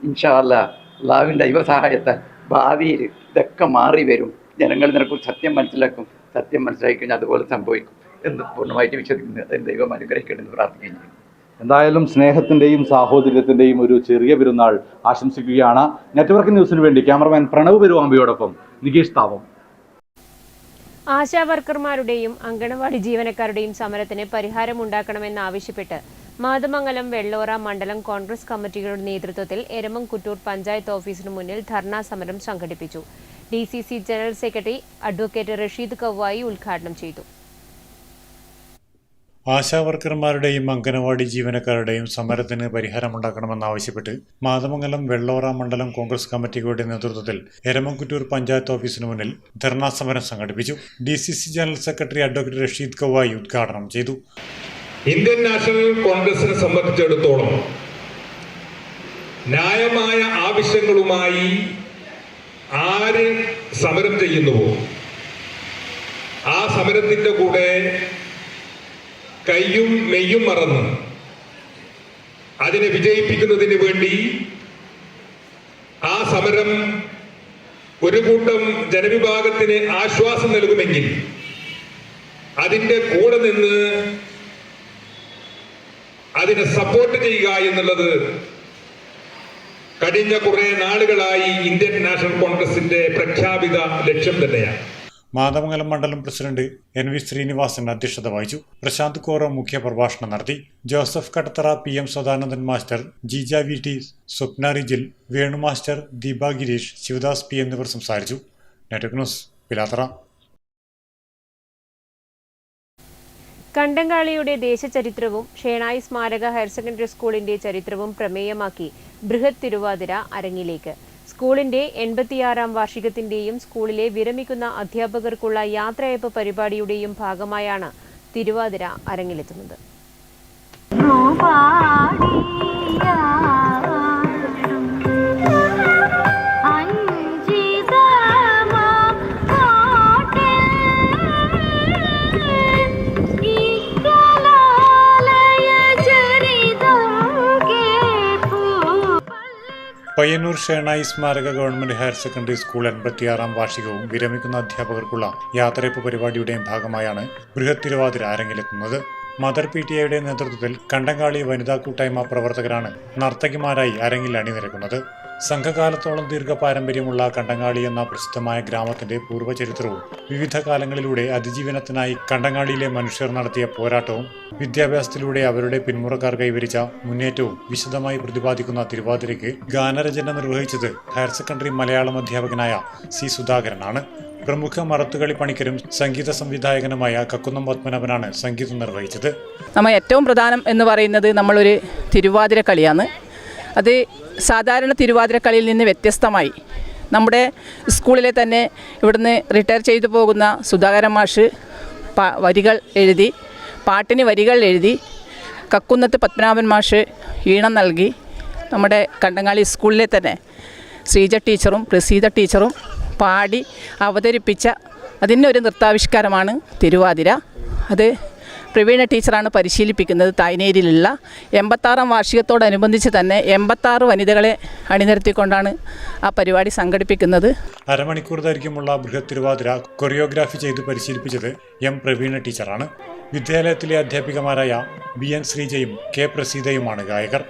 ഇൻഷാ അല്ലാഹ് അള്ളാഹുവിൻ്റെ ദൈവസഹായത്താൽ ഭാവിയിൽ ഇതൊക്കെ മാറി വരും. ജനങ്ങൾ ഇതിനെക്കുറിച്ച് സത്യം മനസ്സിലാക്കും. സത്യം മനസ്സിലാക്കി കഴിഞ്ഞാൽ അതുപോലെ സംഭവിക്കും എന്ന് പൂർണ്ണമായിട്ട് വിശ്വസിക്കുന്നത്. അതിന് ദൈവം അനുഗ്രഹിക്കണമെന്ന് പ്രാർത്ഥിക്കുകയും ചെയ്യും.
എന്തായാലും സ്നേഹത്തിൻ്റെയും സാഹോദര്യത്തിൻ്റെയും ഒരു ചെറിയ പെരുന്നാൾ ആശംസിക്കുകയാണ്. നെറ്റ്വർക്ക് ന്യൂസിന് വേണ്ടി ക്യാമറമാൻ പ്രണവ് പെരുവാമ്പയോടൊപ്പം നികേഷ് താവം.
ആശാവർക്കർമാരുടെയും അങ്കണവാടി ജീവനക്കാരുടെയും സമരത്തിന് പരിഹാരമുണ്ടാക്കണമെന്നാവശ്യപ്പെട്ട് മാതമംഗലം വെള്ളോറ മണ്ഡലം കോൺഗ്രസ് കമ്മിറ്റികളുടെ നേതൃത്വത്തിൽ എരമംകുറ്റൂർ പഞ്ചായത്ത് ഓഫീസിനു മുന്നിൽ ധർണാ സമരം സംഘടിപ്പിച്ചു. DCC general secretary advocate Rasheed Kavvayi ഉദ്ഘാടനം ചെയ്തു.
ആശാവർക്കർമാരുടെയും അംഗനവാടി ജീവനക്കാരുടെയും സമരത്തിന് പരിഹാരമുണ്ടാക്കണമെന്നാവശ്യപ്പെട്ട് മാതമംഗലം വെള്ളോറ മണ്ഡലം കോൺഗ്രസ് കമ്മിറ്റികളുടെ നേതൃത്വത്തിൽ എരമംകുറ്റൂർ പഞ്ചായത്ത് ഓഫീസിന് മുന്നിൽ ധർണാ സമരം സംഘടിപ്പിച്ചു. DCC general secretary advocate Rasheed Kavvayi ഉദ്ഘാടനം ചെയ്തു.
ഇന്ത്യൻ നാഷണൽ കോൺഗ്രസിനെ സംബന്ധിച്ചിടത്തോളം ന്യായമായ ആവശ്യങ്ങളുമായി ആര് സമരം ചെയ്യുന്നുവോ ആ സമരത്തിന്റെ കൂടെ കയ്യും മെയ്യും മറന്ന് അതിനെ വിജയിപ്പിക്കുന്നതിന് വേണ്ടി ആ സമരം ഒരു കൂട്ടം ജനവിഭാഗത്തിന് ആശ്വാസം നൽകുമെങ്കിൽ അതിൻ്റെ കൂടെ നിന്ന് അതിനെ സപ്പോർട്ട് ചെയ്യുക എന്നുള്ളത് കഴിഞ്ഞ കുറെ നാളുകളായി ഇന്ത്യൻ നാഷണൽ കോൺഗ്രസിന്റെ പ്രഖ്യാപിത ലക്ഷ്യം തന്നെയാണ്.
മാതമംഗലം മണ്ഡലം പ്രസിഡന്റ് NV ശ്രീനിവാസൻ അധ്യക്ഷത വഹിച്ചു. പ്രശാന്ത് കോറോ മുഖ്യപ്രഭാഷണം നടത്തി. Joseph Kadathara, PM Sadanandan master, Jeeja VT, Swapna Rijil, Venu master, Deepa Gireesh, Sivadas P എന്നിവർ സംസാരിച്ചു. Network news, Pilathara.
കണ്ടങ്കാളിയുടെ ദേശചരിത്രവും ഷേണായി സ്മാരക ഹയർ സെക്കൻഡറി സ്കൂളിന്റെ ചരിത്രവും പ്രമേയമാക്കി ബൃഹത് തിരുവാതിര അരങ്ങിലേക്ക്. സ്കൂളിന്റെ 86ാം വാർഷികത്തിന്റെയും സ്കൂളിലെ വിരമിക്കുന്ന അധ്യാപകർക്കുള്ള യാത്രയയപ്പ് പരിപാടിയുടെയും ഭാഗമായാണ് തിരുവാതിര അരങ്ങിലെത്തുന്നത്.
പയ്യന്നൂർ ഷേണായി സ്മാരക ഗവൺമെന്റ് ഹയർ സെക്കൻഡറി സ്കൂൾ 86ാം വാർഷികവും വിരമിക്കുന്ന അധ്യാപകർക്കുള്ള യാത്രയപ്പ് പരിപാടിയുടെയും ഭാഗമായാണ് ബൃഹത് തിരുവാതിര അരങ്ങിലെത്തുന്നത്. മദർ PTA നേതൃത്വത്തിൽ കണ്ടങ്കാളി വനിതാ കൂട്ടായ്മ പ്രവർത്തകരാണ് നർത്തകിമാരായി അരങ്ങിൽ അണിനിരക്കുന്നത്. സംഘകാലത്തോളം ദീർഘപാരമ്പര്യമുള്ള കണ്ടങ്ങാളി എന്ന പ്രസിദ്ധമായ ഗ്രാമത്തിന്റെ പൂർവ്വചരിത്രവും വിവിധ കാലങ്ങളിലൂടെ അതിജീവനത്തിനായി കണ്ടങ്ങാളിയിലെ മനുഷ്യർ നടത്തിയ പോരാട്ടവും വിദ്യാഭ്യാസത്തിലൂടെ അവരുടെ പിന്മുറക്കാർ കൈവരിച്ച മുന്നേറ്റവും വിശദമായി പ്രതിപാദിക്കുന്ന തിരുവാതിരയ്ക്ക് ഗാനരചന നിർവഹിച്ചത് ഹയർ സെക്കൻഡറി മലയാളം അധ്യാപകനായ C. സുധാകരനാണ്. പ്രമുഖ മറത്തുകളി പണിക്കരും സംഗീത സംവിധായകനുമായ കക്കുന്നം പത്മനാഭനാണ് സംഗീതം നിർവഹിച്ചത്.
നമ്മൾ ഏറ്റവും പ്രധാനം എന്ന് പറയുന്നത് നമ്മളൊരു തിരുവാതിര കളിയാണ്. അത് സാധാരണ തിരുവാതിര കളിയിൽ നിന്ന് വ്യത്യസ്തമായി നമ്മുടെ സ്കൂളിലെ തന്നെ ഇവിടുന്ന് റിട്ടയർ ചെയ്തു പോകുന്ന സുധാകരൻ മാഷ് വരികൾ എഴുതി, പാട്ടിന് വരികൾ എഴുതി, കക്കുന്നത്ത് പത്മനാഭൻ മാഷ് ഈണം നൽകി, നമ്മുടെ കണ്ടങ്ങാളി സ്കൂളിലെ തന്നെ ശ്രീജ ടീച്ചറും പ്രസീത ടീച്ചറും പാടി അവതരിപ്പിച്ച അതിൻ്റെ ഒരു നൃത്താവിഷ്കാരമാണ് തിരുവാതിര. അത് പ്രവീണ ടീച്ചറാണ് പരിശീലിപ്പിക്കുന്നത്. തായ്നേരിയിലുള്ള 86ാം വാർഷികത്തോടനുബന്ധിച്ച് തന്നെ 86 വനിതകളെ അണിനിരത്തിക്കൊണ്ടാണ് ആ പരിപാടി സംഘടിപ്പിക്കുന്നത്.
അരമണിക്കൂർ ദൈർഘ്യമുള്ള ബൃഹത് തിരുവാതിര കൊറിയോഗ്രാഫി ചെയ്ത് പരിശീലിപ്പിച്ചത് M. പ്രവീണ ടീച്ചറാണ്. വിദ്യാലയത്തിലെ അധ്യാപികമാരായ BN ശ്രീജയും K. പ്രസീതയുമാണ് ഗായകർ.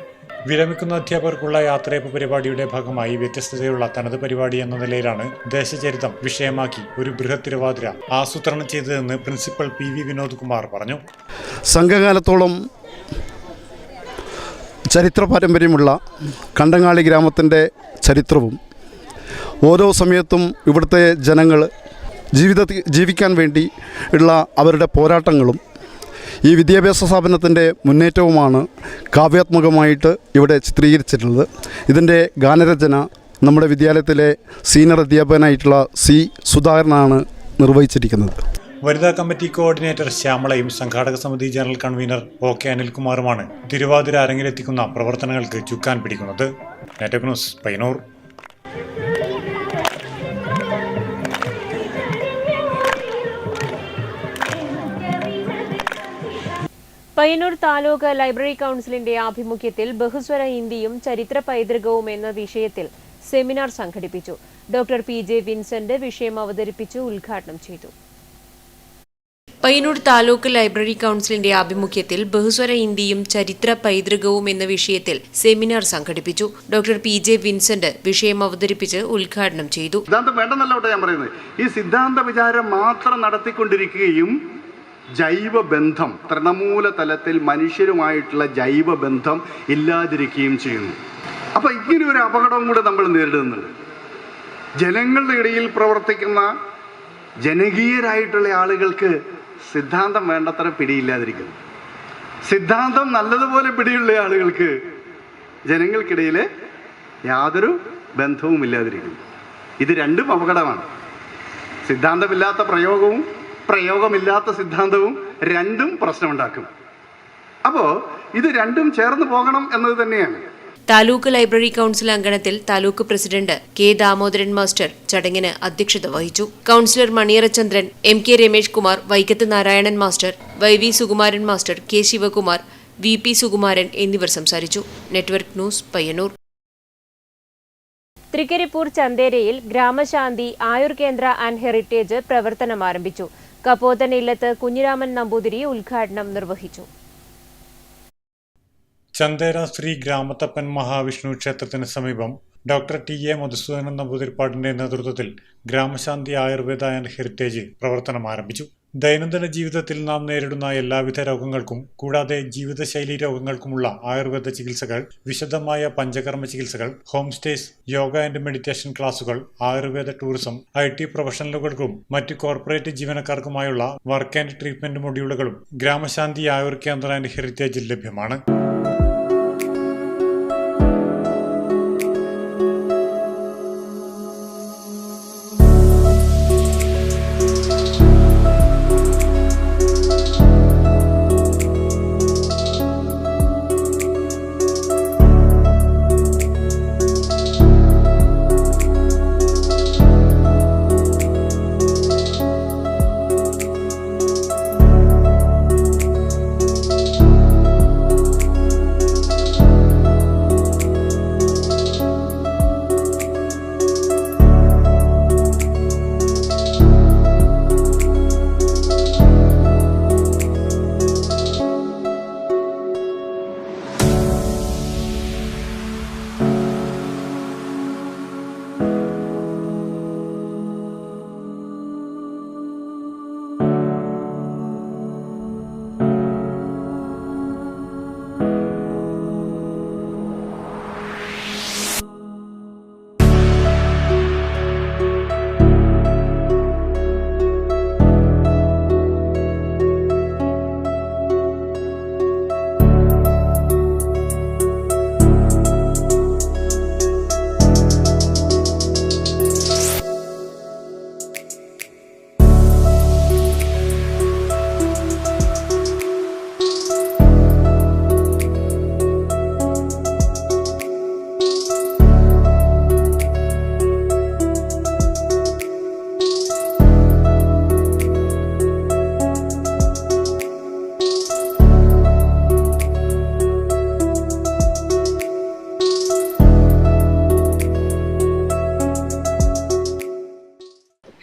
വിരമിക്കുന്ന അധ്യാപകർക്കുള്ള യാത്രയപ്പ് പരിപാടിയുടെ ഭാഗമായി വ്യത്യസ്തതയുള്ള തനത് പരിപാടി എന്ന നിലയിലാണ് ദേശചരിത്രം വിഷയമാക്കി ഒരു ബൃഹത് തിരുവാതിര ആസൂത്രണം ചെയ്തതെന്ന് പ്രിൻസിപ്പൽ PV വിനോദ് കുമാർ പറഞ്ഞു.
സംഘകാലത്തോളം ചരിത്ര പാരമ്പര്യമുള്ള കണ്ടങ്ങാളി ഗ്രാമത്തിൻ്റെ ചരിത്രവും ഓരോ സമയത്തും ഇവിടുത്തെ ജനങ്ങൾ ജീവിക്കാൻ വേണ്ടി ഉള്ള അവരുടെ പോരാട്ടങ്ങളും ഈ വിദ്യാഭ്യാസ സ്ഥാപനത്തിൻ്റെ മുന്നേറ്റവുമാണ് കാവ്യാത്മകമായിട്ട് ഇവിടെ ചിത്രീകരിച്ചിട്ടുള്ളത്. ഇതിൻ്റെ ഗാനരചന നമ്മുടെ വിദ്യാലയത്തിലെ സീനിയർ അധ്യാപകനായിട്ടുള്ള C. സുധാകരനാണ് നിർവഹിച്ചിരിക്കുന്നത്.
വനിതാ കമ്മിറ്റി കോർഡിനേറ്റർ ശ്യാമളയും സംഘാടക സമിതി ജനറൽ കൺവീനർ OK അനിൽകുമാറുമാണ് തിരുവാതിര അരങ്ങിലെത്തിക്കുന്ന പ്രവർത്തനങ്ങൾക്ക് ചുക്കാൻ പിടിക്കുന്നത്. Network news, Payyanur.
Payyanur taluk library കൗൺസിലിന്റെ ആഭിമുഖ്യത്തിൽ ബഹുസ്വര ഹിന്ദിയും ചരിത്ര പൈതൃകവും എന്ന വിഷയത്തിൽ സെമിനാർ സംഘടിപ്പിച്ചു. ഡോക്ടർ PJ വിൻസെന്റ് വിഷയം അവതരിപ്പിച്ച് ഉദ്ഘാടനം ചെയ്തു. പയ്യന്നൂർ താലൂക്ക് ലൈബ്രറി കൗൺസിലിന്റെ ആഭിമുഖ്യത്തിൽ ബഹുസ്വര ഹിന്ദിയും ചരിത്ര പൈതൃകവും എന്ന വിഷയത്തിൽ സെമിനാർ സംഘടിപ്പിച്ചു. ഡോക്ടർ PJ വിൻസെന്റ് വിഷയം അവതരിപ്പിച്ച് ഉദ്ഘാടനം ചെയ്തു.
സിദ്ധാന്തം വേണ്ടെന്നല്ല ഞാൻ പറയുന്നത്. ഈ സിദ്ധാന്ത വിചാരം മാത്രം നടത്തിക്കൊണ്ടിരിക്കുകയും ജൈവബന്ധം, തൃണമൂല തലത്തിൽ മനുഷ്യരുമായിട്ടുള്ള ജൈവബന്ധം ഇല്ലാതിരിക്കുകയും ചെയ്യുന്നു. അപ്പോൾ ഇങ്ങനെ ഒരു അപകടവും കൂടെ നമ്മൾ നേരിടുന്നുണ്ട്. ജനങ്ങളുടെ ഇടയിൽ പ്രവർത്തിക്കുന്ന ജനകീയരായിട്ടുള്ള ആളുകൾക്ക് സിദ്ധാന്തം വേണ്ടത്ര പിടിയില്ലാതിരിക്കുന്നു. സിദ്ധാന്തം നല്ലതുപോലെ പിടിയുള്ള ആളുകൾക്ക് ജനങ്ങൾക്കിടയിൽ യാതൊരു ബന്ധവും ഇല്ലാതിരിക്കുന്നു. ഇത് രണ്ടും അപകടമാണ്. സിദ്ധാന്തമില്ലാത്ത പ്രയോഗവും പ്രയോഗമില്ലാത്ത സിദ്ധാന്തവും രണ്ടും പ്രശ്നമുണ്ടാക്കും. അപ്പോൾ ഇത് രണ്ടും ചേർന്ന് പോകണം എന്നത് തന്നെയാണ്.
താലൂക്ക് ലൈബ്രറി കൗൺസിൽ അങ്കണത്തിൽ taluk president K. Damodaran master ചടങ്ങിന് അധ്യക്ഷത വഹിച്ചു. Councillor Maniyarachandran, MK Ramesh Kumar, Vaikkath Narayanan master, YV Sukumaran master, K. Sivakumar, VP Sukumaran എന്നിവർ സംസാരിച്ചു. Network news, Payyannur. തൃക്കരിപ്പൂർ ചന്തേരയിൽ ഗ്രാമശാന്തി ആയുർ കേന്ദ്ര ആൻഡ് ഹെറിറ്റേജ് പ്രവർത്തനം ആരംഭിച്ചു. കപ്പോത്തൻ ഇല്ലത്ത് കുഞ്ഞിരാമൻ നമ്പൂതിരി ഉദ്ഘാടനം നിർവഹിച്ചു.
ചന്തേര ശ്രീ ഗ്രാമത്തപ്പൻ മഹാവിഷ്ണു ക്ഷേത്രത്തിന് സമീപം ഡോക്ടർ TA മധുസൂദനൻ നമ്പൂതിരിപ്പാടിന്റെ നേതൃത്വത്തിൽ ഗ്രാമശാന്തി ആയുർവേദ ആൻഡ് ഹെറിറ്റേജ് പ്രവർത്തനം ആരംഭിച്ചു. ദൈനംദിന ജീവിതത്തിൽ നാം നേരിടുന്ന എല്ലാവിധ രോഗങ്ങൾക്കും കൂടാതെ ജീവിതശൈലി രോഗങ്ങൾക്കുമുള്ള ആയുർവേദ ചികിത്സകൾ, വിശദമായ പഞ്ചകർമ്മ ചികിത്സകൾ, home stays, yoga and meditation ക്ലാസുകൾ, ആയുർവേദ ടൂറിസം, IT പ്രൊഫഷണലുകൾക്കും മറ്റ് കോർപ്പറേറ്റ് ജീവനക്കാർക്കുമായുള്ള വർക്ക് ആൻഡ് ട്രീറ്റ്മെന്റ് മൊഡ്യൂളുകളും ഗ്രാമശാന്തി ആയുർ കേന്ദ്ര ആൻഡ് ഹെറിറ്റേജിൽ ലഭ്യമാണ്.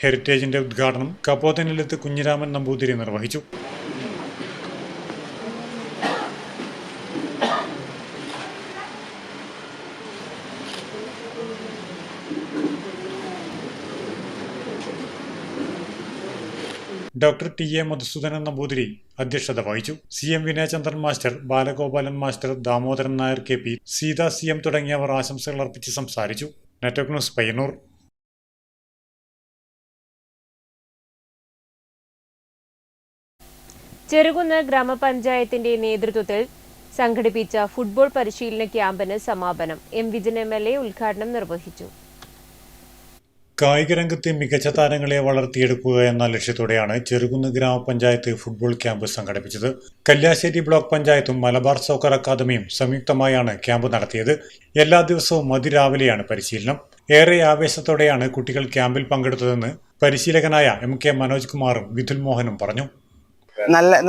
ഹെറിറ്റേജിന്റെ ഉദ്ഘാടനം കപ്പോത്തനിലത്ത് കുഞ്ഞിരാമൻ നമ്പൂതിരി നിർവഹിച്ചു. ഡോക്ടർ TA മധുസൂദനൻ നമ്പൂതിരി അധ്യക്ഷത വഹിച്ചു. CM Vinayachandran master, Balagopalan master, Damodaran Nair KP, Seetha CM തുടങ്ങിയവർ ആശംസകൾ അർപ്പിച്ച് സംസാരിച്ചു. Network news, Payyanur.
ചെറുകുന്ന് ഗ്രാമപഞ്ചായത്തിന്റെ നേതൃത്വത്തിൽ സംഘടിപ്പിച്ച ഫുട്ബോൾ പരിശീലന ക്യാമ്പിന് സമാപനം. M. വിജയൻ MLA ഉദ്ഘാടനം നിർവഹിച്ചു.
കായിക രംഗത്തെ മികച്ച താരങ്ങളെ വളർത്തിയെടുക്കുക എന്ന ലക്ഷ്യത്തോടെയാണ് ചെറുകുന്ന് ഗ്രാമപഞ്ചായത്ത് ഫുട്ബോൾ ക്യാമ്പ് സംഘടിപ്പിച്ചത്. കല്യാശ്ശേരി ബ്ലോക്ക് പഞ്ചായത്തും മലബാർ സോക്കർ അക്കാദമിയും സംയുക്തമായാണ് ക്യാമ്പ് നടത്തിയത്. എല്ലാ ദിവസവും അതിരാവിലെയാണ് പരിശീലനം. ഏറെ ആവേശത്തോടെയാണ് കുട്ടികൾ ക്യാമ്പിൽ പങ്കെടുത്തതെന്ന് പരിശീലകനായ MK മനോജ് കുമാറും വിതുൽ മോഹനും പറഞ്ഞു.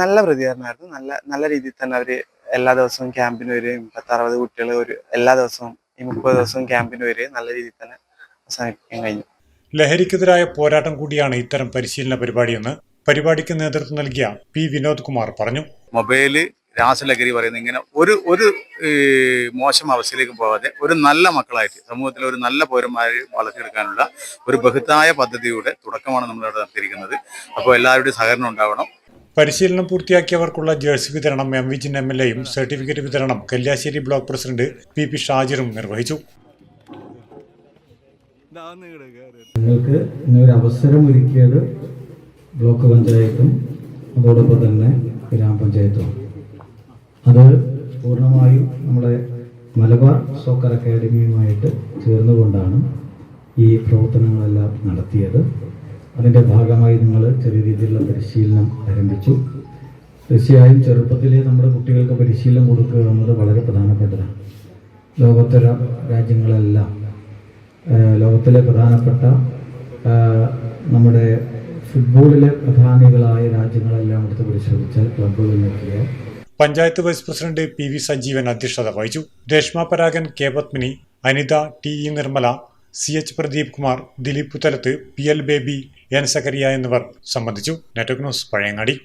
നല്ല പ്രതികരണമായിരുന്നു. നല്ല രീതിയിൽ തന്നെ അവര് എല്ലാ ദിവസവും ക്യാമ്പിന് വരികയും 60 കുട്ടികൾ എല്ലാ ദിവസവും ഈ 30 ദിവസവും ക്യാമ്പിന് വരികയും നല്ല രീതിയിൽ തന്നെ അവസാനിപ്പിക്കാൻ കഴിഞ്ഞു.
ലഹരിക്കെതിരായ പോരാട്ടം കൂടിയാണ് ഇത്തരം പരിശീലന പരിപാടിയെന്ന് പരിപാടിക്ക് നേതൃത്വം നൽകിയ P വിനോദ് കുമാർ പറഞ്ഞു.
മൊബൈല്, രാസലഹരി പറയുന്ന ഇങ്ങനെ ഒരു മോശം അവസ്ഥയിലേക്ക് പോകാതെ ഒരു നല്ല മക്കളായിട്ട് സമൂഹത്തിലെ ഒരു നല്ല പൗരന്മാരെ വളർത്തിയെടുക്കാനുള്ള ഒരു ബൃഹത്തായ പദ്ധതിയുടെ തുടക്കമാണ് നമ്മളിവിടെ നടത്തിയിരിക്കുന്നത്. അപ്പോൾ എല്ലാവരുടെയും സഹകരണം ഉണ്ടാവണം.
പരിശീലനം പൂർത്തിയാക്കിയവർക്കുള്ള ജേഴ്സി വിതരണം MV ജിൻ MLAയും സർട്ടിഫിക്കറ്റ് വിതരണം കല്യാശ്ശേരി ബ്ലോക്ക് പ്രസിഡന്റ് PP ഷാജിറും നിർവഹിച്ചു.
ഞങ്ങൾക്ക് ഇങ്ങനൊരു അവസരം ഒരുക്കിയത് ബ്ലോക്ക് പഞ്ചായത്തും അതോടൊപ്പം തന്നെ ഗ്രാമപഞ്ചായത്തും. അത് പൂർണ്ണമായും നമ്മളെ മലബാർ സോക്കർ അക്കാദമിയുമായിട്ട് ചേർന്നുകൊണ്ടാണ് ഈ പ്രവർത്തനങ്ങളെല്ലാം നടത്തിയത്. അതിൻ്റെ ഭാഗമായി നിങ്ങൾ ചെറിയ രീതിയിലുള്ള പരിശീലനം ആരംഭിച്ചു. തീർച്ചയായും ചെറുപ്പത്തിലെ നമ്മുടെ കുട്ടികൾക്ക് പരിശീലനം കൊടുക്കുക എന്നത് വളരെ പ്രധാനപ്പെട്ടതാണ്. ലോകോത്തര രാജ്യങ്ങളെല്ലാം ലോകത്തിലെ പ്രധാനപ്പെട്ട നമ്മുടെ ഫുട്ബോളിലെ പ്രധാനികളായ രാജ്യങ്ങളെല്ലാം എടുത്ത് പരിശോധിച്ചാൽ ക്ലബ്ബുകൾ നോക്കിയാൽ
panchayat vice president PV Sajeevan അധ്യക്ഷത വഹിച്ചു. Reshma Paragan, K Padmini, Anitha, TE Nirmala, CH Pradeep Kumar, Dileep Puthalath, PL Baby, N Sakkariya എന്നിവർ സംബന്ധിച്ചു. Network news Pazhayangadi.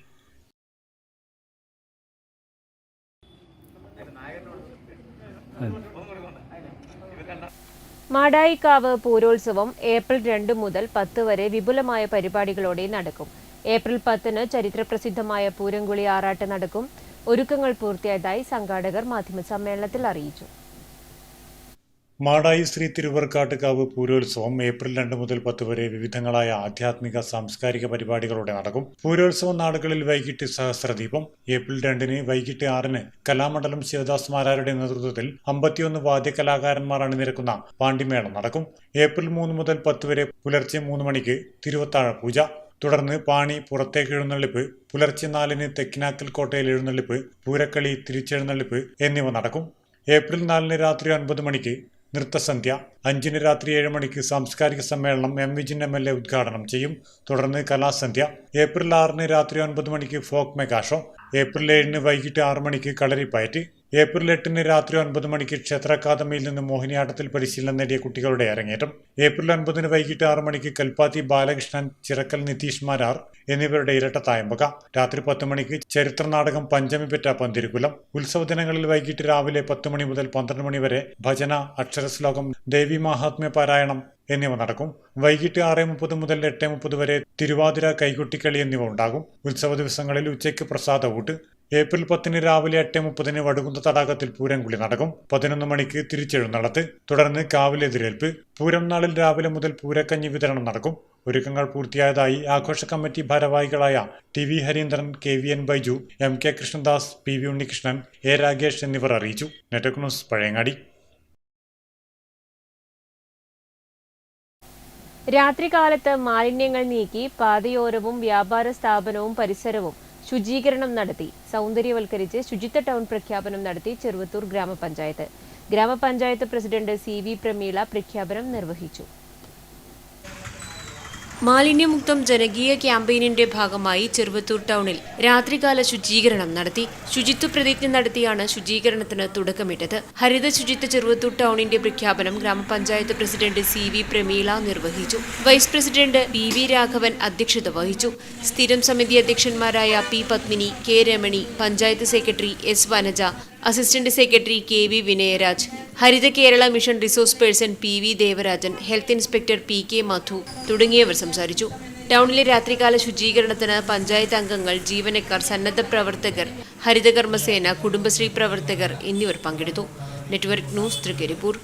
മാടായിക്കാവ് പൂരോത്സവം ഏപ്രിൽ 2 മുതൽ 10 വരെ വിപുലമായ പരിപാടികളോടെ നടക്കും. ഏപ്രിൽ 10-ന് ചരിത്രപ്രസിദ്ധമായ പൂരംകുളി ആറാട്ട് നടക്കും. ഒരുക്കങ്ങൾ പൂർത്തിയായതായി സംഘാടകർ മാധ്യമസമ്മേളനത്തിൽ അറിയിച്ചു.
മാടായി ശ്രീ തിരുവർക്കാട്ടുകാവ് പൂരോത്സവം ഏപ്രിൽ 2 മുതൽ 10 വരെ വിവിധങ്ങളായ ആധ്യാത്മിക സാംസ്കാരിക പരിപാടികളോടെ നടക്കും. പൂരോത്സവ നാളുകളിൽ വൈകിട്ട് സഹസ്രദീപം, ഏപ്രിൽ 2-ന് വൈകിട്ട് 6-ന് കലാമണ്ഡലം ശിവദാസ് മാരാരുടെ നേതൃത്വത്തിൽ 51 വാദ്യകലാകാരന്മാർ അണിനിരക്കുന്ന പാണ്ടിമേളം നടക്കും. ഏപ്രിൽ 3 മുതൽ 10 വരെ പുലർച്ചെ 3 മണിക്ക് തിരുവത്താഴ പൂജ, തുടർന്ന് പാണി പുറത്തേക്ക് എഴുന്നള്ളിപ്പ്, പുലർച്ചെ 4-ന് തെക്കിനാക്കൽ കോട്ടയിൽ എഴുന്നള്ളിപ്പ്, പൂരക്കളി, തിരിച്ചെഴുന്നള്ളിപ്പ് എന്നിവ നടക്കും. ഏപ്രിൽ 4-ന് രാത്രി 9 മണിക്ക് നൃത്തസന്ധ്യ, 5-ന് രാത്രി 7 മണിക്ക് സാംസ്കാരിക സമ്മേളനം MV ജിൻ MLA ഉദ്ഘാടനം ചെയ്യും. തുടർന്ന് കലാസന്ധ്യ. ഏപ്രിൽ 6-ന് രാത്രി 9 മണിക്ക് ഫോക്ക് മെഗാ ഷോ. ഏപ്രിൽ 7-ന് വൈകിട്ട് 6 മണിക്ക് കളരിപ്പയറ്റ്. ഏപ്രിൽ 8-ന് രാത്രി 9 മണിക്ക് ക്ഷേത്ര അക്കാദമിയിൽ നിന്ന് മോഹിനിയാട്ടത്തിൽ പരിശീലനം നേടിയ കുട്ടികളുടെ അരങ്ങേറ്റം. ഏപ്രിൽ 9-ന് വൈകിട്ട് 6 മണിക്ക് കൽപ്പാത്തി ബാലകൃഷ്ണൻ, ചിറക്കൽ നിതീഷ് മാരാർ എന്നിവരുടെ ഇരട്ട തായമ്പക. രാത്രി 10 മണിക്ക് ചരിത്ര നാടകം പഞ്ചമിപെറ്റ പന്തിരുകുലം. ഉത്സവ ദിനങ്ങളിൽ വൈകിട്ട് രാവിലെ 10 മണി മുതൽ 12 മണി വരെ ഭജന, അക്ഷരശ്ലോകം, ദേവി മഹാത്മ്യ പാരായണം എന്നിവ നടക്കും. വൈകിട്ട് 6:30 മുതൽ 8:30 വരെ തിരുവാതിര, കൈകൊട്ടിക്കളി എന്നിവ ഉണ്ടാകും. ഉത്സവ ദിവസങ്ങളിൽ ഉച്ചയ്ക്ക് പ്രസാദ ഊട്ട്. ഏപ്രിൽ 10-ന് രാവിലെ 8:30-ന് വടുകുന്ന തടാകത്തിൽ പൂരംകുളി നടക്കും. 11 മണിക്ക് തിരിച്ചെഴുന്നള്ളത്ത്, തുടർന്ന് കാവിലെതിരേൽപ്പ്. പൂരം നാളിൽ രാവിലെ മുതൽ പൂരക്കഞ്ഞി വിതരണം നടക്കും. ഒരുക്കങ്ങൾ പൂർത്തിയായതായി ആഘോഷ കമ്മിറ്റി ഭാരവാഹികളായ TV Harindran, KVN Baiju, MK Krishnadas, PV Unnikrishnan, A Ragesh എന്നിവർ അറിയിച്ചു. Network news Pazhayangadi.
രാത്രികാലത്ത് മാലിന്യങ്ങൾ നീക്കി പാതയോരവും വ്യാപാര സ്ഥാപനവും പരിസരവും ശുചീകരണം നടത്തി സൗന്ദര്യവൽക്കരിച്ച് ശുചിത്വ ടൗൺ പ്രഖ്യാപനം നടത്തി ചെറുവത്തൂർ ഗ്രാമപഞ്ചായത്ത്. ഗ്രാമപഞ്ചായത്ത് പ്രസിഡന്റ് CV പ്രമീള പ്രഖ്യാപനം നിർവഹിച്ചു. മാലിന്യമുക്തം ജനകീയ ക്യാമ്പയിനിന്റെ ഭാഗമായി ചെറുവത്തൂർ ടൗണിൽ രാത്രികാല ശുചീകരണം നടത്തി. ശുചിത്വ പ്രതിജ്ഞ നടത്തിയാണ് ശുചീകരണത്തിന് തുടക്കമിട്ടത്. ഹരിത ശുചിത്വ ചെറുവത്തൂർ ടൗണിന്റെ പ്രഖ്യാപനം ഗ്രാമപഞ്ചായത്ത് പ്രസിഡന്റ് CV പ്രമീള നിർവഹിച്ചു. വൈസ് പ്രസിഡന്റ് PV രാഘവൻ അധ്യക്ഷത വഹിച്ചു. സ്ഥിരം സമിതി അധ്യക്ഷന്മാരായ P Padmini, K Ramani, panchayat secretary S Vanaja, assistant secretary KV Vinayaraj, Haritha Kerala mission resource person PV Devarajan, health inspector PK Madhu തുടങ്ങിയവർ സംസാരിച്ചു. ടൗണിലെ രാത്രികാല ശുചീകരണത്തിന് പഞ്ചായത്ത് അംഗങ്ങൾ, ജീവനക്കാർ, സന്നദ്ധ പ്രവർത്തകർ, ഹരിതകർമ്മസേന, കുടുംബശ്രീ പ്രവർത്തകർ എന്നിവർ പങ്കെടുത്തു. Network news Trikaripur.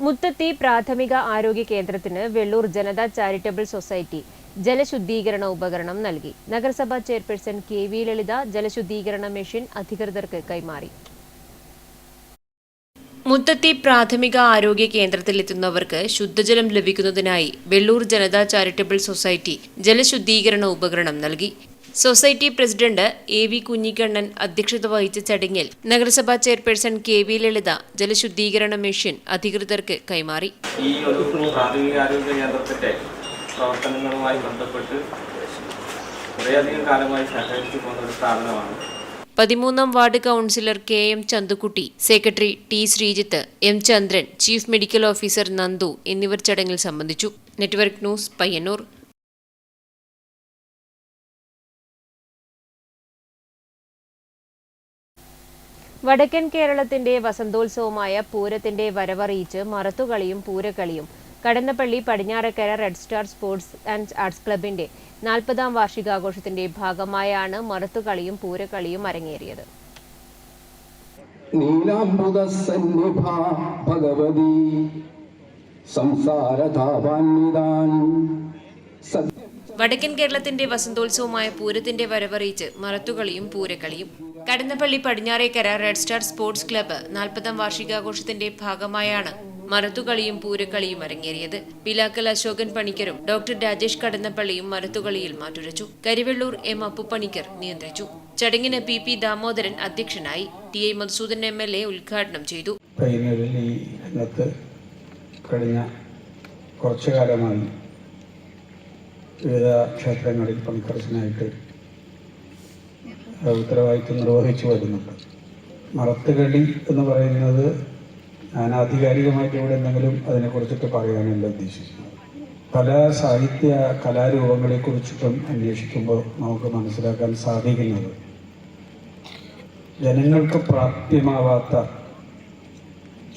മുത്തത്തി പ്രാഥമിക ആരോഗ്യ കേന്ദ്രത്തിന് വെള്ളൂർ ജനതാ ചാരിറ്റബിൾ സൊസൈറ്റി ജലശുദ്ധീകരണ ഉപകരണം നൽകി. നഗരസഭാ ചെയർപേഴ്സൺ KV ലളിത ജലശുദ്ധീകരണ മെഷീൻ അധികൃതർക്ക് കൈമാറി. മുത്തത്തി പ്രാഥമിക ആരോഗ്യ കേന്ദ്രത്തിലെത്തുന്നവർക്ക് ശുദ്ധജലം ലഭിക്കുന്നതിനായി വെള്ളൂർ ജനതാ ചാരിറ്റബിൾ സൊസൈറ്റി ജലശുദ്ധീകരണ ഉപകരണം നൽകി. Society president A.V. കുഞ്ഞിക്കണ്ണൻ അധ്യക്ഷത വഹിച്ച ചടങ്ങിൽ നഗരസഭാ ചെയർപേഴ്സൺ K.V. ലളിത ജലശുദ്ധീകരണ മെഷീൻ അധികൃതർക്ക് കൈമാറി.
ഈ ഒരു പ്രാഥമിക ആരോഗ്യ കേന്ദ്രത്തിന്റെ പ്രവർത്തനങ്ങളുമായി ബന്ധപ്പെട്ട് കുറേയധികം കാലമായി സഹകരിച്ചു പോകുന്ന ഒരു സ്ഥാപനമാണ്.
13ാം ward councillor K.M. Chanthukutty, secretary T. Sreejith, M. Chandran, chief medical officer Nandu എന്നിവർ ചടങ്ങിൽ സംബന്ധിച്ചു. Network news, Payyannur. വടക്കൻ കേരളത്തിന്റെ വസന്തോത്സവമായ പൂരത്തിന്റെ വരവറിയിച്ച് മറത്തുകളിയും പൂരക്കളിയും Kadannappalli Padinjarakkara red star sports and arts ക്ലബിന്റെ 40ാം വാർഷികാഘോഷത്തിന്റെ ഭാഗമായാണ് മറത്തുകളിയും പൂരക്കളിയും അരങ്ങേറിയത്. വടക്കൻ കേരളത്തിന്റെ വസന്തോത്സവമായ പൂരത്തിന്റെ വരവറിയിച്ച് മറത്തുകളിയും പൂരക്കളിയും കടന്നപ്പള്ളി പടിഞ്ഞാറേക്കര റെഡ് സ്റ്റാർ സ്പോർട്സ് ക്ലബ്ബ് 40ാം വാർഷികാഘോഷത്തിന്റെ ഭാഗമായാണ് മറത്തുകളിയും പൂരക്കളിയും അരങ്ങേറിയത്. പിലാക്കൽ അശോകൻ പണിക്കരും ഡോക്ടർ രാജേഷ് കടന്നപ്പള്ളിയും മറത്തുകളിയിൽ മാറ്റുരച്ചു. കരിവെള്ളൂർ M. അപ്പുപണിക്കർ നിയന്ത്രിച്ചു. ചടങ്ങിന് P. ദാമോദരൻ അധ്യക്ഷനായി. T. I. മധുസൂദൻ MLA ഉദ്ഘാടനം ചെയ്തു.
കഴിഞ്ഞ കുറച്ചു കാലമായി വിവിധ ക്ഷേത്രങ്ങളിൽ പണിക്കർശനായിട്ട് ഉത്തരവാദിത്വം നിർവഹിച്ചു വരുന്നുണ്ട്. മറത്തുകളി എന്ന് പറയുന്നത് ഞാൻ ആധികാരികമായിട്ട് ഇവിടെ എന്തെങ്കിലും അതിനെക്കുറിച്ചിട്ട് പറയാനല്ല ഉദ്ദേശിക്കുന്നത്. പല സാഹിത്യ കലാരൂപങ്ങളെക്കുറിച്ചിട്ടും അന്വേഷിക്കുമ്പോൾ നമുക്ക് മനസ്സിലാക്കാൻ സാധിക്കുന്നത് ജനങ്ങൾക്ക് പ്രാപ്യമാവാത്ത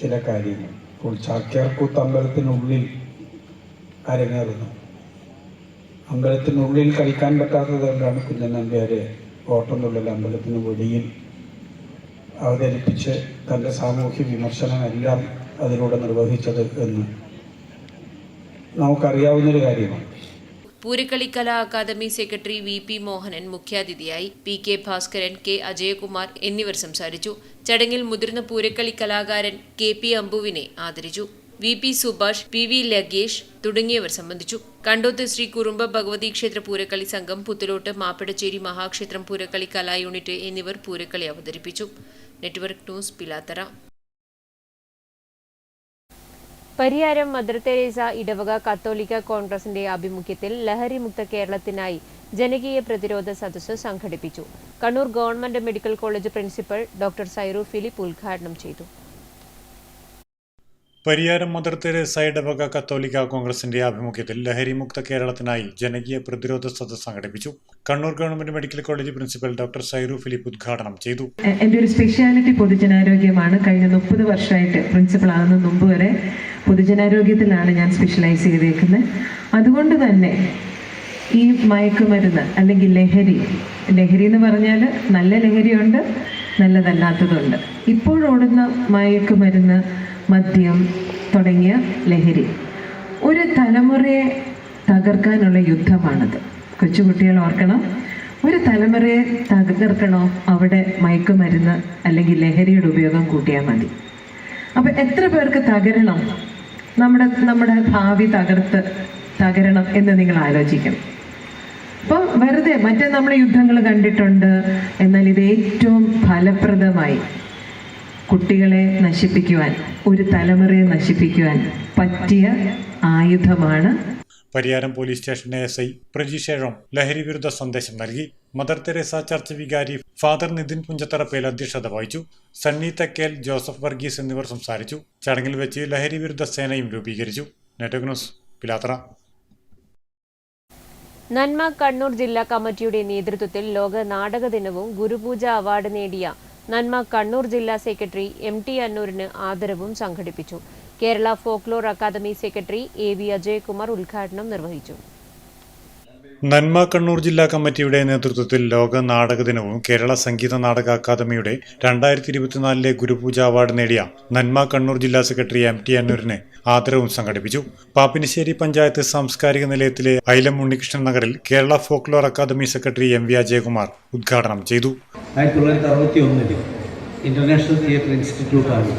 ചില കാര്യങ്ങൾ. ഇപ്പോൾ ചാക്യാർകൂത്ത് അമ്പലത്തിനുള്ളിൽ അരങ്ങേറുന്നു. അമ്പലത്തിനുള്ളിൽ കളിക്കാൻ പറ്റാത്തത് കൊണ്ടാണ് കുഞ്ഞൻ നമ്പ്യാരെ ഓട്ടംതുള്ളൽ അമ്പലത്തിന് വെളിയിൽ അവതരിപ്പിച്ച് തൻ്റെ സാമൂഹ്യ വിമർശനമെല്ലാം അതിലൂടെ നിർവഹിച്ചത് എന്ന് നമുക്കറിയാവുന്നൊരു കാര്യമാണ്.
പൂരക്കളി കലാ അക്കാദമി സെക്രട്ടറി V.P. മോഹനൻ മുഖ്യാതിഥിയായി. P.K. ഭാസ്കരൻ, K. അജയകുമാർ എന്നിവർ സംസാരിച്ചു. ചടങ്ങിൽ മുതിർന്ന പൂരക്കളി കലാകാരൻ K.P. അമ്പുവിനെ ആദരിച്ചു. V.P. സുഭാഷ്, P.V. ലഗേഷ് തുടങ്ങിയവർ സംബന്ധിച്ചു. കണ്ടോത്ത് ശ്രീ കുറുമ്പ ഭഗവതി ക്ഷേത്ര പൂരക്കളി സംഘം, പുത്തലോട്ട് മാപ്പിടച്ചേരി മഹാക്ഷേത്രം പൂരക്കളി കലാ യൂണിറ്റ് എന്നിവർ പൂരക്കളി അവതരിപ്പിച്ചു. Network news, Pilathara. Pariyaram Mother Teresa ഇടവക കത്തോലിക്ക കോൺഗ്രസിന്റെ ആഭിമുഖ്യത്തിൽ ലഹരി മുക്ത കേരളത്തിനായി ജനകീയ പ്രതിരോധ സദസ്സ് സംഘടിപ്പിച്ചു. Kannur government medical college principal doctor Sairu Philip ഉദ്ഘാടനം ചെയ്തു.
പരിയാരം മദർ തെരേസ ഇടവക കത്തോലിക്ക കോൺഗ്രസിന്റെ ആഭിമുഖ്യത്തിൽ ലഹരിമുക്ത കേരളത്തിനായി ജനകീയ പ്രതിരോധ സദസ്സ് സംഘടിപ്പിച്ചു. Kannur government medical college principal doctor Sairu Philip ഉദ്ഘാടനം ചെയ്തു.
എൻ്റെ ഒരു സ്പെഷ്യാലിറ്റി പൊതുജനാരോഗ്യമാണ്. കഴിഞ്ഞ 30 വർഷമായിട്ട് പ്രിൻസിപ്പൽ ആകുന്ന മുമ്പ് വരെ പൊതുജനാരോഗ്യത്തിലാണ് ഞാൻ സ്പെഷ്യലൈസ് ചെയ്തേക്കുന്നത്. അതുകൊണ്ട് തന്നെ ഈ മയക്കുമരുന്ന് അല്ലെങ്കിൽ ലഹരി എന്ന് പറഞ്ഞാൽ നല്ല ലഹരിയുണ്ട്, നല്ലതല്ലാത്തതുണ്ട്. ഇപ്പോഴോടുന്ന മയക്കുമരുന്ന്, മദ്യം തുടങ്ങിയ ലഹരി ഒരു തലമുറയെ തകർക്കാനുള്ള യുദ്ധമാണത്. കൊച്ചുകുട്ടികൾ ഓർക്കണം, ഒരു തലമുറയെ തകർക്കണോ അവിടെ മയക്കുമരുന്ന് അല്ലെങ്കിൽ ലഹരിയുടെ ഉപയോഗം കൂട്ടിയാൽ മതി. അപ്പം എത്ര പേർക്ക് തകരണം, നമ്മുടെ ഭാവി തകരണം എന്ന് നിങ്ങൾ ആലോചിക്കണം. അപ്പോൾ വെറുതെ മറ്റേ നമ്മൾ യുദ്ധങ്ങൾ കണ്ടിട്ടുണ്ട്, എന്നാൽ ഇത് ഏറ്റവും ഫലപ്രദമായി കുട്ടികളെ നശിപ്പിക്കുവാൻ, ഒരു തലമുറയെ നശിപ്പിക്കുവാൻ പറ്റിയ ആയുധമാണ്.
പരിയാരം പോലീസ് സ്റ്റേഷൻ SI പ്രജിഷേഴും ലഹരി വിരുദ്ധ സന്ദേശം നൽകി. മദർ തെരേസ ചർച്ച് വികാരി ഫാദർ നിതിൻ പുഞ്ചത്തറപ്പേൽ അധ്യക്ഷത വഹിച്ചു. സണ്ണി തെക്കേൽ, ജോസഫ് വർഗീസ് എന്നിവർ സംസാരിച്ചു. ചടങ്ങിൽ വെച്ച് ലഹരി വിരുദ്ധ സേനയും രൂപീകരിച്ചു. Network news, Pilathara.
നന്മ കണ്ണൂർ ജില്ലാ കമ്മിറ്റിയുടെ നേതൃത്വത്തിൽ ലോക നാടക ദിനവും ഗുരുപൂജ അവാർഡ് നേടിയ നന്മ കണ്ണൂർ ജില്ലാ സെക്രട്ടറി MT അന്നൂരിന് ആദരവും സംഘടിപ്പിച്ചു. Kerala folklore academy secretary AV Ajayakumar ഉദ്ഘാടനം നിർവഹിച്ചു.
നന്മ കണ്ണൂർ ജില്ലാ കമ്മിറ്റിയുടെ നേതൃത്വത്തിൽ ലോക നാടക ദിനവും കേരള സംഗീത നാടക അക്കാദമിയുടെ 2024 ഗുരുപൂജ അവാർഡ് നേടിയ നന്മ കണ്ണൂർ ജില്ലാ സെക്രട്ടറി MT അന്നൂരിന് ആദരവും സംഘടിപ്പിച്ചു. പാപ്പിനിശ്ശേരി പഞ്ചായത്ത് സാംസ്കാരിക നിലയത്തിലെ ഐലം ഉണ്ണികൃഷ്ണൻ നഗറിൽ Kerala folklore academy secretary MV Ajayakumar ഉദ്ഘാടനം ചെയ്തു.
1961 ഇന്റർനാഷണൽ തിയേറ്റർ ഇൻസ്റ്റിറ്റ്യൂട്ടാണ്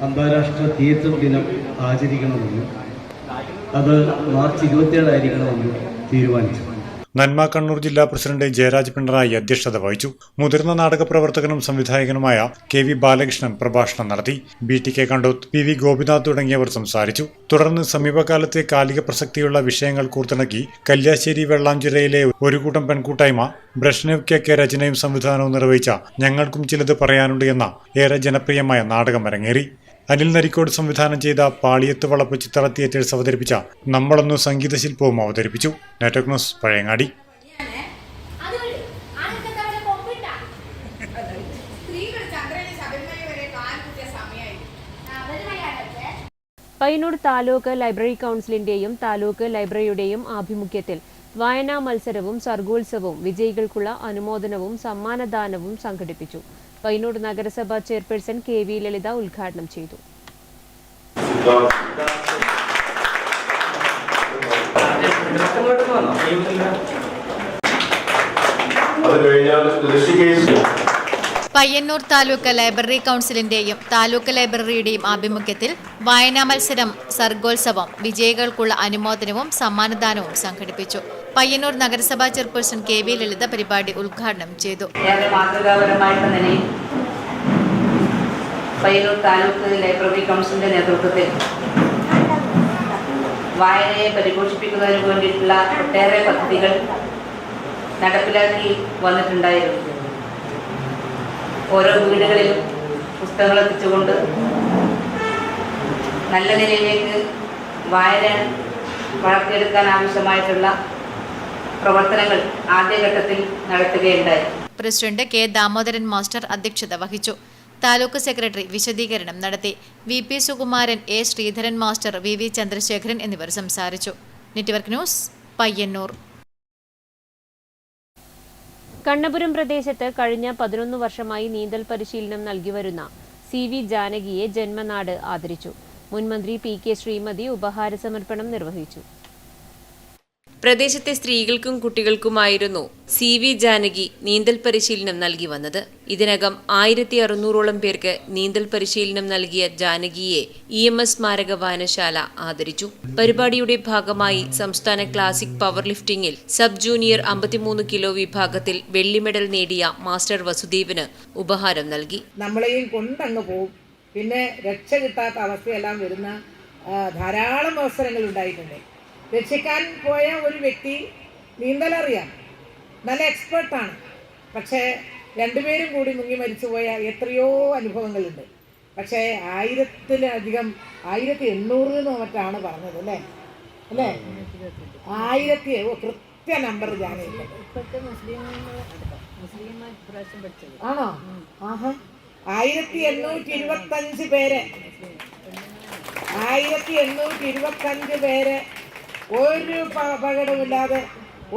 അന്താരാഷ്ട്ര തിയേറ്റർ ദിനം ആചരിക്കണമെന്നും അത് മാർച്ച് 27 ആയിരിക്കണമെന്നും തീരുമാനിച്ചു.
നന്മ കണ്ണൂർ ജില്ലാ പ്രസിഡന്റ് ജയരാജ് പിണറായി അധ്യക്ഷത വഹിച്ചു. മുതിർന്ന നാടക പ്രവർത്തകനും സംവിധായകനുമായ കെ വി ബാലകൃഷ്ണൻ പ്രഭാഷണം നടത്തി. BTK കണ്ടോത്ത്, PV ഗോപിനാഥ് തുടങ്ങിയവർ സംസാരിച്ചു. തുടർന്ന് സമീപകാലത്തെ കാലിക പ്രസക്തിയുള്ള വിഷയങ്ങൾ കൂർത്തിണക്കി കല്യാശ്ശേരി വെള്ളാഞ്ചിറയിലെ ഒരു കൂട്ടം പെൺകൂട്ടായ്മ ബ്രഷ്നെവ് KK രചനയും സംവിധാനവും നിർവഹിച്ച ഞങ്ങൾക്കും ചിലത് പറയാനുണ്ട് എന്ന ഏറെ ജനപ്രിയമായ നാടകം അരങ്ങേറി. അനിൽ നരിക്കോട് സംവിധാനം ചെയ്ത പാളിയത്ത് വളപ്പ് ചിത്ര തിയേറ്റേഴ്സ് അവതരിപ്പിച്ച നമ്മളൊന്നു സംഗീതശില്പവും അവതരിപ്പിച്ചു. Network news Pazhayangadi.
Payyannur taluk library കൗൺസിലിന്റെയും താലൂക്ക് ലൈബ്രറിയുടെയും ആഭിമുഖ്യത്തിൽ വായനാ മത്സരവും സർഗോത്സവവും വിജയികൾക്കുള്ള അനുമോദനവും സമ്മാനദാനവും സംഘടിപ്പിച്ചു. പയ്യന്നൂർ നഗരസഭ ചെയർപേഴ്സൺ KV ലളിത ഉദ്ഘാടനം ചെയ്തു.
പയ്യന്നൂർ താലൂക്ക് ലൈബ്രറി കൗൺസിലിന്റെയും താലൂക്ക് ലൈബ്രറിയുടെയും ആഭിമുഖ്യത്തിൽ വായനാ മത്സരം സർഗോത്സവം വിജയികൾക്കുള്ള അനുമോദനവും സമ്മാനദാനവും സംഘടിപ്പിച്ചു. പയ്യന്നൂർ നഗരസഭാ ചെയർപേഴ്സൺ KV ലളിത പരിപാടി ഉദ്ഘാടനം ചെയ്തു.
മാതൃകാപരമായിട്ട് നിലയിൽ പയ്യന്നൂർ താലൂക്ക് ലൈബ്രറി കൗൺസിലിന്റെ നേതൃത്വത്തിൽ വായനയെ പരിപോഷിപ്പിക്കുന്നതിന് വേണ്ടിയിട്ടുള്ള ഒട്ടേറെ പദ്ധതികൾ നടപ്പിലാക്കി വന്നിട്ടുണ്ടായിരുന്നു. ഓരോ വീടുകളിലും പുസ്തകങ്ങൾ എത്തിച്ചുകൊണ്ട് നല്ല നിലയിലേക്ക് വായന വളർത്തിയെടുക്കാൻ ആവശ്യമായിട്ടുള്ള പ്രവർത്തനങ്ങൾ ആദ്യഘട്ടത്തിൽ നടത്തുകയുണ്ടായി.
പ്രസിഡന്റ് K ദാമോദരൻ മാസ്റ്റർ അധ്യക്ഷത വഹിച്ചു. താലൂക്ക് സെക്രട്ടറി വിശദീകരണം നടത്തി. VP Sukumaran, A Sreedharan master, VV Chandrasekharan എന്നിവർ സംസാരിച്ചു. Network news Payyanur.
കണ്ണപുരം പ്രദേശത്ത് കഴിഞ്ഞ 11 വർഷമായി നീന്തൽ പരിശീലനം നൽകിവരുന്ന CV ജാനകിയെ ജന്മനാട് ആദരിച്ചു. മുൻമന്ത്രി PK ശ്രീമതി ഉപഹാര സമർപ്പണം നിർവഹിച്ചു. പ്രദേശത്തെ സ്ത്രീകൾക്കും കുട്ടികൾക്കുമായിരുന്നു CV ജാനകി നീന്തൽ പരിശീലനം നൽകി വന്നത്. ഇതിനകം 1600ഓളം പേർക്ക് നീന്തൽ പരിശീലനം നൽകിയ ജാനകിയെ EMS സ്മാരക വായനശാല ആദരിച്ചു. പരിപാടിയുടെ ഭാഗമായി സംസ്ഥാന ക്ലാസിക് പവർ ലിഫ്റ്റിംഗിൽ സബ് ജൂനിയർ 53 കിലോ വിഭാഗത്തിൽ വെള്ളി മെഡൽ നേടിയ മാസ്റ്റർ വസുദേവിന് ഉപഹാരം നൽകി.
നമ്മളെയും കൊണ്ടങ്ങ് പോകും. പിന്നെ രക്ഷ കിട്ടാത്ത അവസ്ഥയെല്ലാം വരുന്ന ധാരാളം അവസരങ്ങൾ ഉണ്ടായിട്ടുണ്ട്. രക്ഷിക്കാൻ പോയ ഒരു വ്യക്തി നീന്തലറിയാം, നല്ല എക്സ്പേർട്ടാണ്. പക്ഷേ രണ്ടുപേരും കൂടി മുങ്ങി മരിച്ചുപോയ എത്രയോ അനുഭവങ്ങളുണ്ട്. പക്ഷേ 1000-ലധികം 1800 മറ്റാണ് പറഞ്ഞത് അല്ലേ? 1000 കൃത്യ നമ്പർ ജാനകില്ല. ആണോ? 1825 പേര് 1825 പേര് ഒരു പകടമില്ലാതെ,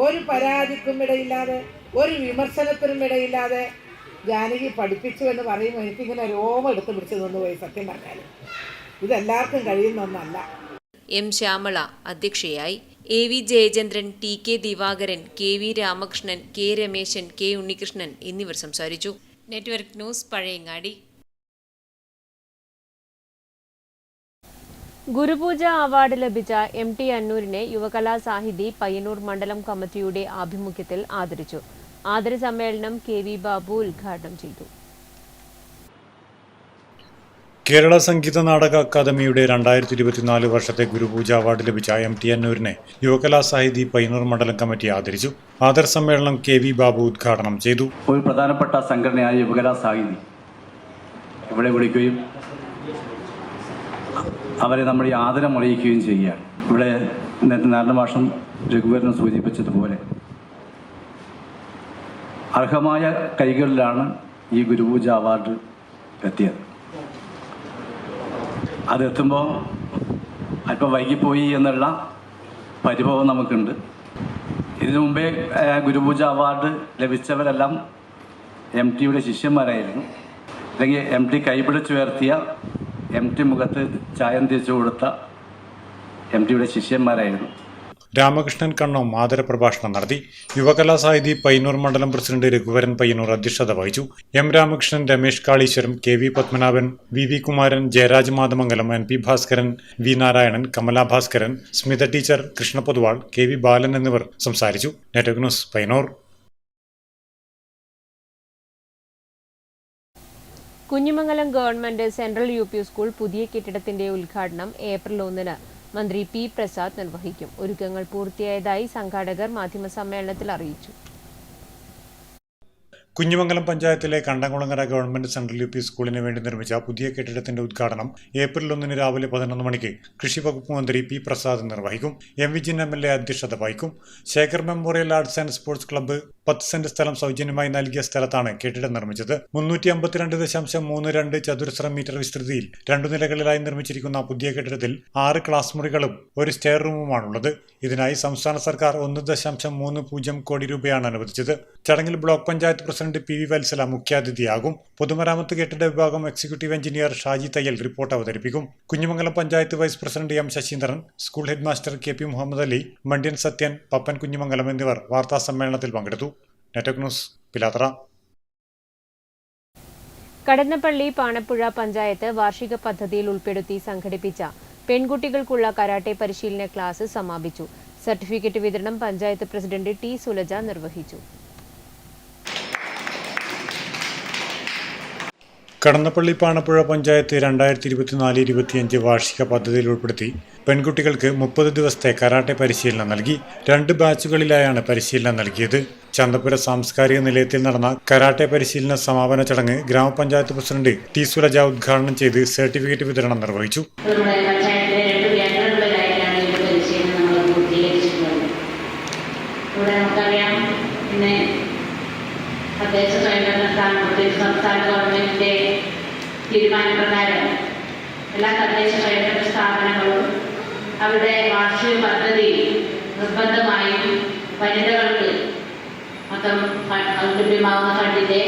ഒരു പരാതിക്കും ഇടയില്ലാതെ, ഒരു വിമർശനത്തിനും ഇടയില്ലാതെ ജാനകി പഠിപ്പിച്ചു എന്ന് പറയുമ്പോൾ എനിക്കിങ്ങനെ രോമം എടുത്ത് പിടിച്ചു തന്നുപോയി. സത്യം പറഞ്ഞാൽ ഇതെല്ലാവർക്കും കഴിയുന്ന ഒന്നല്ല.
M ശ്യാമള അധ്യക്ഷയായി. AV Jayachandran, TK Divakaran, KV Ramakrishnan, K Rameshan, K Unnikrishnan എന്നിവർ സംസാരിച്ചു. Network news Pazhayangadi. Gurupooja award ലഭിച്ച MT അന്നൂരിനെ യുവകലാ സാഹിതി പയ്യന്നൂർ മണ്ഡലം കമ്മിറ്റിയുടെ ആഭിമുഖ്യത്തിൽ ആദരിച്ചു. ആദര സമ്മേളനം KV ബാബു ഉദ്ഘാടനം ചെയ്തു.
കേരള സംഗീത നാടക അക്കാദമിയുടെ 2024 വർഷത്തെ ഗുരുപൂജ അവാർഡ് ലഭിച്ച MT അന്നൂരിനെ യുവകലാ സാഹിതി പയ്യന്നൂർ മണ്ഡലം കമ്മിറ്റി ആദരിച്ചു. ആദര സമ്മേളനം KV ബാബു ഉദ്ഘാടനം ചെയ്തു.
ഒരു പ്രധാനപ്പെട്ട സംഘടനയായ യുവകലാ സാഹിതി ഇവിടെ വിളിക്കുകയും അവരെ നമ്മൾ ഈ ആദരം അറിയിക്കുകയും ചെയ്യുകയാണ്. ഇവിടെ നേരത്തെ നാരായണമാഷം രഘുവരനും സൂചിപ്പിച്ചതുപോലെ അർഹമായ കൈകളിലാണ് ഈ ഗുരുപൂജ അവാർഡ് എത്തിയത്. അതെത്തുമ്പോൾ അല്പം വൈകിപ്പോയി എന്നുള്ള പരിഭവം നമുക്കുണ്ട്. ഇതിനു മുമ്പേ ഗുരുപൂജ അവാർഡ് ലഭിച്ചവരെല്ലാം MTയുടെ ശിഷ്യന്മാരായിരുന്നു. അല്ലെങ്കിൽ MT കൈപിടിച്ചുയർത്തിയ MT മുഖത്ത് ചായം തേച്ചു കൊടുത്ത MTയുടെ ശിഷ്യന്മാരായിരുന്നു.
രാമകൃഷ്ണൻ കണ്ണോം ആദരപ്രഭാഷണം നടത്തി. യുവകലാസാഹിതി പയ്യന്നൂർ മണ്ഡലം പ്രസിഡന്റ് രഘുവരൻ പയ്യന്നൂർ അധ്യക്ഷത വഹിച്ചു. M Ramakrishnan, Ramesh Kaleeswaram, K V Padmanabhan, V V Kumaran, Jayaraj Mathamangalam, N P Bhaskaran, V Narayanan, Kamala Bhaskaran, Smitha teacher, Krishna Poduval, K V Balan എന്നിവർ സംസാരിച്ചു. Network news Payyannur.
Kunhimangalam government central U P. School പുതിയ കെട്ടിടത്തിന്റെ ഉദ്ഘാടനം ഏപ്രിൽ 1 മന്ത്രി പി പ്രസാദ് നിർവഹിക്കും. ഒരുക്കങ്ങൾ പൂർത്തിയായതായി സംഘാടകർ മാധ്യമസമ്മേളനത്തിൽ അറിയിച്ചു.
കുഞ്ഞിമംഗലം പഞ്ചായത്തിലെ കണ്ടംകുളങ്ങര ഗവൺമെന്റ് സെൻട്രൽ യു.പി. സ്കൂളിന് വേണ്ടി നിർമ്മിച്ച പുതിയ കെട്ടിടത്തിന്റെ ഉദ്ഘാടനം ഏപ്രിൽ 1 രാവിലെ 11 മണിക്ക് കൃഷി വകുപ്പ് മന്ത്രി പി പ്രസാദ് നിർവഹിക്കും. എം വിജിൻ MLA അധ്യക്ഷത വഹിക്കും. Shekhar memorial arts and sports club 10 saint സ്ഥലം സൗജന്യമായി നൽകിയ സ്ഥലത്താണ് കെട്ടിടം നിർമ്മിച്ചത്. 352.32 ചതുരശ്ര മീറ്റർ വിസ്തൃതിയിൽ 2 നിലകളിലായി നിർമ്മിച്ചിരിക്കുന്ന പുതിയ കെട്ടിടത്തിൽ 6 ക്ലാസ് മുറികളും ഒരു സ്റ്റെയർ റൂമുമാണുള്ളത്. ഇതിനായി സംസ്ഥാന സർക്കാർ 1.30 കോടി രൂപയാണ് അനുവദിച്ചത്. ചടങ്ങിൽ block panchayat president P V Vatsala മുഖ്യാതിഥിയാകും. പൊതുമരാമത്ത് കെട്ടിട വിഭാഗം executive engineer Shaji Thayyil report അവതരിപ്പിക്കും. Kunhimangalam panchayat vice president M Sasheendran, school head master K P Muhammad Ali, Mandyan Sathyan, Pappan Kunhimangalam എന്നിവർ വാർത്താ സമ്മേളനത്തിൽ പങ്കെടുത്തു. Network news Pilathara.
കടന്നപ്പള്ളി പാണപ്പുഴ പഞ്ചായത്ത് വാർഷിക പദ്ധതിയിൽ ഉൾപ്പെടുത്തി സംഘടിപ്പിച്ച പെൺകുട്ടികൾക്കുള്ള കരാട്ടെ പരിശീലന ക്ലാസ് സമാപിച്ചു. സർട്ടിഫിക്കറ്റ് വിതരണം പഞ്ചായത്ത് പ്രസിഡന്റ് ടി സുലജ നിർവഹിച്ചു.
കടന്നപ്പള്ളി പാണപ്പുഴ പഞ്ചായത്ത് 2024-25 വാർഷിക പദ്ധതിയിൽ ഉൾപ്പെടുത്തി പെൺകുട്ടികൾക്ക് 30 ദിവസത്തെ കരാട്ടെ പരിശീലനം നൽകി. 2 ബാച്ചുകളിലായാണ് പരിശീലനം നൽകിയത്. ചന്തപുര സാംസ്കാരിക നിലയത്തിൽ നടന്ന കരാട്ടെ പരിശീലന സമാപന ചടങ്ങ് ഗ്രാമപഞ്ചായത്ത് പ്രസിഡന്റ് ടി സുലജ ഉദ്ഘാടനം ചെയ്ത് സർട്ടിഫിക്കറ്റ് വിതരണം നിർവഹിച്ചു.
സംസ്ഥാന ഗവൺമെന്റിന്റെ തീരുമാനപ്രകാരം എല്ലാ തദ്ദേശ സ്വയംഭരണ സ്ഥാപനങ്ങളും അവരുടെ വാർഷിക പദ്ധതി നിർബന്ധമായും വനിതകൾക്ക് മൊത്തം ലഭ്യമാവുന്ന ഫണ്ടിന്റെ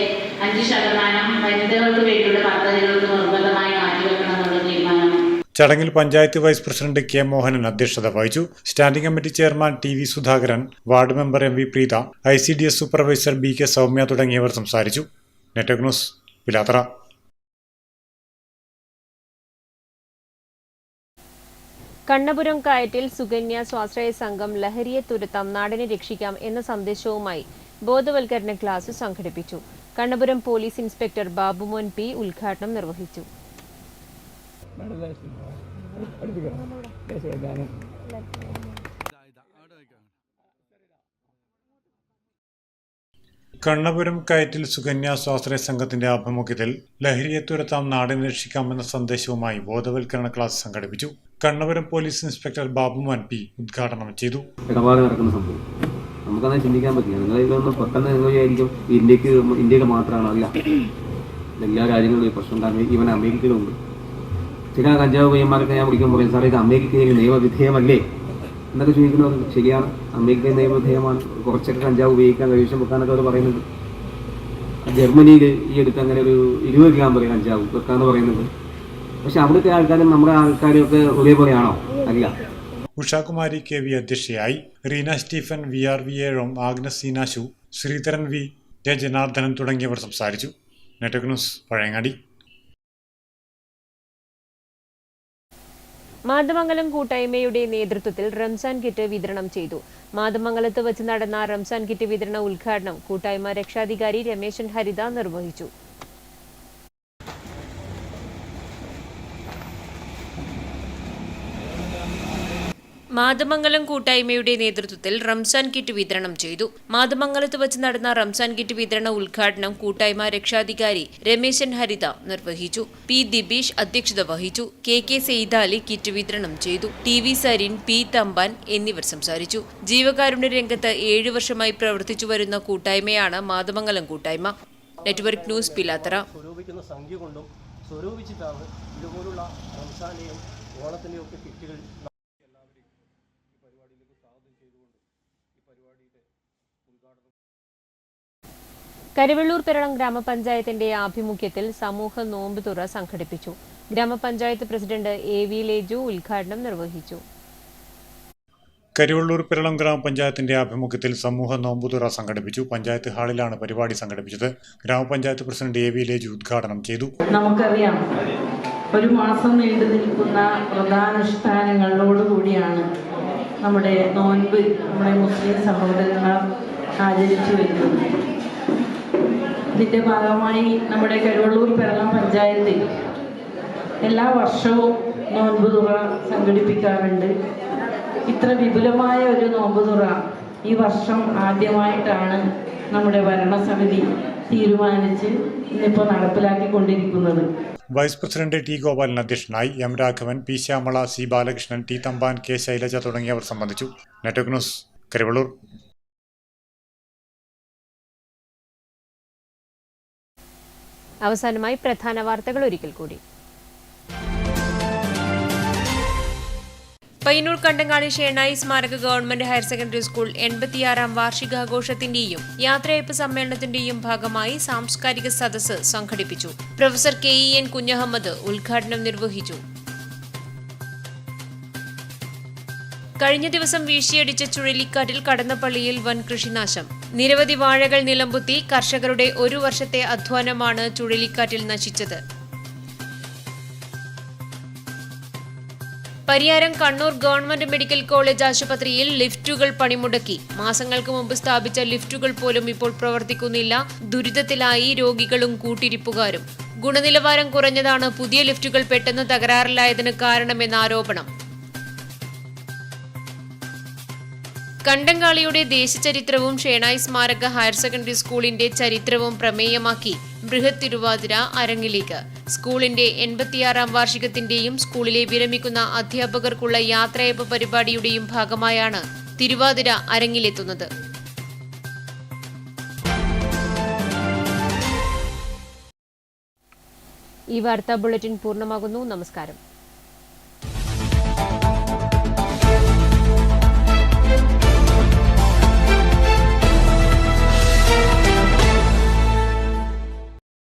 5% വനിതകൾക്ക് വേണ്ടിയുള്ള പദ്ധതികൾക്ക് നിർബന്ധമായി മാറ്റിവെക്കണമെന്നുള്ള തീരുമാനം.
ചടങ്ങിൽ panchayat vice president K Mohanan അധ്യക്ഷത വഹിച്ചു. Standing committee chairman T V Sudhakaran, ward member M V Preetha, ICDS supervisor B K Soumya തുടങ്ങിയവർ സംസാരിച്ചു. Network news Pilathara.
കണ്ണപുരം കയറ്റിൽ സുകന്യ സ്വാശ്രയ സംഘം ലഹരിയെ തുരത്താം, നാടിനെ രക്ഷിക്കാം എന്ന സന്ദേശവുമായി ബോധവൽക്കരണ ക്ലാസ് സംഘടിപ്പിച്ചു. Kannapuram police inspector Babumon P ഉദ്ഘാടനം നിർവഹിച്ചു.
കണ്ണപുരം കയറ്റിൽ സുകന്യ സ്വാശ്രയ സംഘത്തിന്റെ ആഭിമുഖ്യത്തിൽ ലഹരിയെ തുരത്താം, നാടിനെ രക്ഷിക്കാം എന്ന സന്ദേശവുമായി ബോധവൽക്കരണ ക്ലാസ് സംഘടിപ്പിച്ചു. Kannapuram police inspector Babumon P ഉദ്ഘാടനം ചെയ്തു.
ഇടപാട് നടക്കുന്ന സംഭവം നമുക്കങ്ങനെ ചിന്തിക്കാൻ പറ്റില്ല. നിങ്ങൾ ഇതിലൊന്നും പെട്ടെന്ന് വിചാരിക്കും ഇന്ത്യയിൽ മാത്രമാണ്. അല്ല, എല്ലാ രാജ്യങ്ങളിലും പ്രശ്നം. ഈവൻ അമേരിക്കയിലുണ്ട്. ചില കഞ്ചാവ് പയ്യന്മാരൊക്കെ ഞാൻ വിളിക്കാൻ പറയും, സാറേ ഇത് അമേരിക്കയിൽ നിയമവിധേയമല്ലേ എന്നൊക്കെ ചോദിക്കുന്നത് ശരിയാണ്. അമേരിക്കയിൽ നിയമവിധേയമാണ്. കുറച്ചൊക്കെ കഞ്ചാവ് ഉപയോഗിക്കാൻ കൈവശം വെക്കാനൊക്കെ അവർ പറയുന്നുണ്ട്. ജർമ്മനിയിൽ ഈ അടുത്ത് അങ്ങനെ ഒരു 20 ഗ്രാം വരെ കഞ്ചാവ് വെക്കാന്ന് പറയുന്നുണ്ട്. പക്ഷെ അവിടുത്തെ ആൾക്കാരും നമ്മുടെ ആൾക്കാരും ഒക്കെ ഒരേപോലെയാണോ? അല്ല.
ഉഷാകുമാരി കെ വി അധ്യക്ഷയായി. Reena Stephen, VR Viyezhom, Agnes Seenashu, Sreedharan V, A Janardhanan തുടങ്ങിയവർ സംസാരിച്ചു. Network news Pazhayangadi.
മാതമംഗലം കൂട്ടായ്മയുടെ നേതൃത്വത്തിൽ റംസാൻ കിറ്റ് വിതരണം ചെയ്തു. മാതമംഗലത്ത് വച്ച് നടന്ന റംസാൻ കിറ്റ് വിതരണ ഉദ്ഘാടനം കൂട്ടായ്മ രക്ഷാധികാരി രമേശൻ ഹരിത നിർവഹിച്ചു. മാതമംഗലം കൂട്ടായ്മയുടെ നേതൃത്വത്തിൽ റംസാൻ കിറ്റ് വിതരണം ചെയ്തു. മാതമംഗലത്ത് വച്ച് നടന്ന റംസാൻ കിറ്റ് വിതരണ ഉദ്ഘാടനം കൂട്ടായ്മ രക്ഷാധികാരി രമേശൻ ഹരിത നിർവഹിച്ചു. പി ദിബീഷ് അധ്യക്ഷത വഹിച്ചു. കെ സെയ്താലി കിറ്റ് വിതരണം ചെയ്തു. TV സരിൻ, പി തമ്പാൻ എന്നിവർ സംസാരിച്ചു. ജീവകാരുണ്യ രംഗത്ത് 7 വർഷമായി പ്രവർത്തിച്ചു വരുന്ന കൂട്ടായ്മയാണ് മാതമംഗലം കൂട്ടായ്മ. Network news Pilathara. കരുവള്ളൂർ പെരളം ഗ്രാമപഞ്ചായത്തിന്റെ ആഭിമുഖ്യത്തിൽ സമൂഹ നോമ്പ് തുറ സംഘടിപ്പിച്ചു. ഗ്രാമപഞ്ചായത്ത് പ്രസിഡന്റ് AV ലേജു ഉദ്ഘാടനം നിർവഹിച്ചു.
കരിവള്ളൂർ പിരളം ഗ്രാമപഞ്ചായത്തിന്റെ ആഭിമുഖ്യത്തിൽ സമൂഹ നോമ്പുതുറ സംഘടിപ്പിച്ചു. പഞ്ചായത്ത് ഹാളിലാണ് പരിപാടി സംഘടിപ്പിച്ചത്. ഗ്രാമപഞ്ചായത്ത് പ്രസിഡന്റ് എ വി ലേജു ഉദ്ഘാടനം ചെയ്തു.
നമുക്കറിയാം, ഒരു മാസം നീണ്ടു നിൽക്കുന്ന വ്രതാനുഷ്ഠാനങ്ങളോടുകൂടിയാണ് നമ്മുടെ നോൻപ് നമ്മുടെ മുസ്ലിം സഹോദരന്മാർ ആചരിച്ചു വരുന്നത്. ഇതിൻ്റെ ഭാഗമായി നമ്മുടെ കരിവള്ളൂർ പിരളം പഞ്ചായത്ത് എല്ലാ വർഷവും നോൻപ് തുറ സംഘടിപ്പിക്കാറുണ്ട്. ഇത്ര വിപുലമായ ഒരു നോമ്പ് തുറ ഈ വർഷം ആദ്യമായിട്ടാണ് നമ്മുടെ ഭരണസമിതി തീരുമാനിച്ച് ഇന്നിപ്പോൾ നടപ്പിലാക്കിക്കൊണ്ടിരിക്കുന്നത്.
വൈസ് പ്രസിഡന്റ് ടി ഗോപാലൻ അധ്യക്ഷനായി. M Raghavan, P Shyamala, C Balakrishnan, T Thampan, K Shailaja തുടങ്ങിയവർ സംബന്ധിച്ചു. Network news, Karivellur.
അവസാനമായി പ്രധാന വാർത്തകൾ ഒരിക്കൽ കൂടി. പയ്യന്നൂർ കണ്ടങ്ങാളി ഷേണായി സ്മാരക ഗവൺമെന്റ് ഹയർ സെക്കൻഡറി സ്കൂൾ 86ാം വാർഷികാഘോഷത്തിന്റെയും യാത്രയയപ്പ് സമ്മേളനത്തിന്റെയും ഭാഗമായി സാംസ്കാരിക സദസ്സ് സംഘടിപ്പിച്ചു. പ്രൊഫസർ KEN കുഞ്ഞഹമ്മദ് ഉദ്ഘാടനം നിർവഹിച്ചു. കഴിഞ്ഞ ദിവസം വീശിയടിച്ച ചുഴലിക്കാറ്റിൽ കടന്നപ്പള്ളിയിൽ വൻ കൃഷിനാശം. നിരവധി വാഴകൾ നിലംപൊത്തി. കർഷകരുടെ ഒരു വർഷത്തെ അധ്വാനമാണ് ചുഴലിക്കാറ്റിൽ നശിച്ചത്. Pariyaram Kannur government medical college ആശുപത്രിയിൽ ലിഫ്റ്റുകൾ പണിമുടക്കി. മാസങ്ങൾക്ക് മുമ്പ് സ്ഥാപിച്ച ലിഫ്റ്റുകൾ പോലും ഇപ്പോൾ പ്രവർത്തിക്കുന്നില്ല. ദുരിതത്തിലായി രോഗികളും കൂട്ടിരിപ്പുകാരും. ഗുണനിലവാരം കുറഞ്ഞതാണ് പുതിയ ലിഫ്റ്റുകൾ പെട്ടെന്ന് തകരാറിലായതിന് കാരണമെന്ന ആരോപണം. കണ്ടങ്ങാളിയുടെ ദേശചരിത്രവും ഷേണായി സ്മാരക ഹയർ സെക്കൻഡറി സ്കൂളിന്റെ ചരിത്രവും പ്രമേയമാക്കി ബൃഹത് തിരുവാതിര അരങ്ങിലേക്ക്. സ്കൂളിന്റെ 86ാം വാർഷികത്തിന്റെയും സ്കൂളിലെ വിരമിക്കുന്ന അധ്യാപകർക്കുള്ള യാത്രയയപ്പ് പരിപാടിയുടെയും ഭാഗമായാണ് തിരുവാതിര അരങ്ങിലെത്തുന്നത്. ഈ വാർത്താ ബുള്ളറ്റിൻ പൂർണ്ണമാകുന്നു. നമസ്കാരം.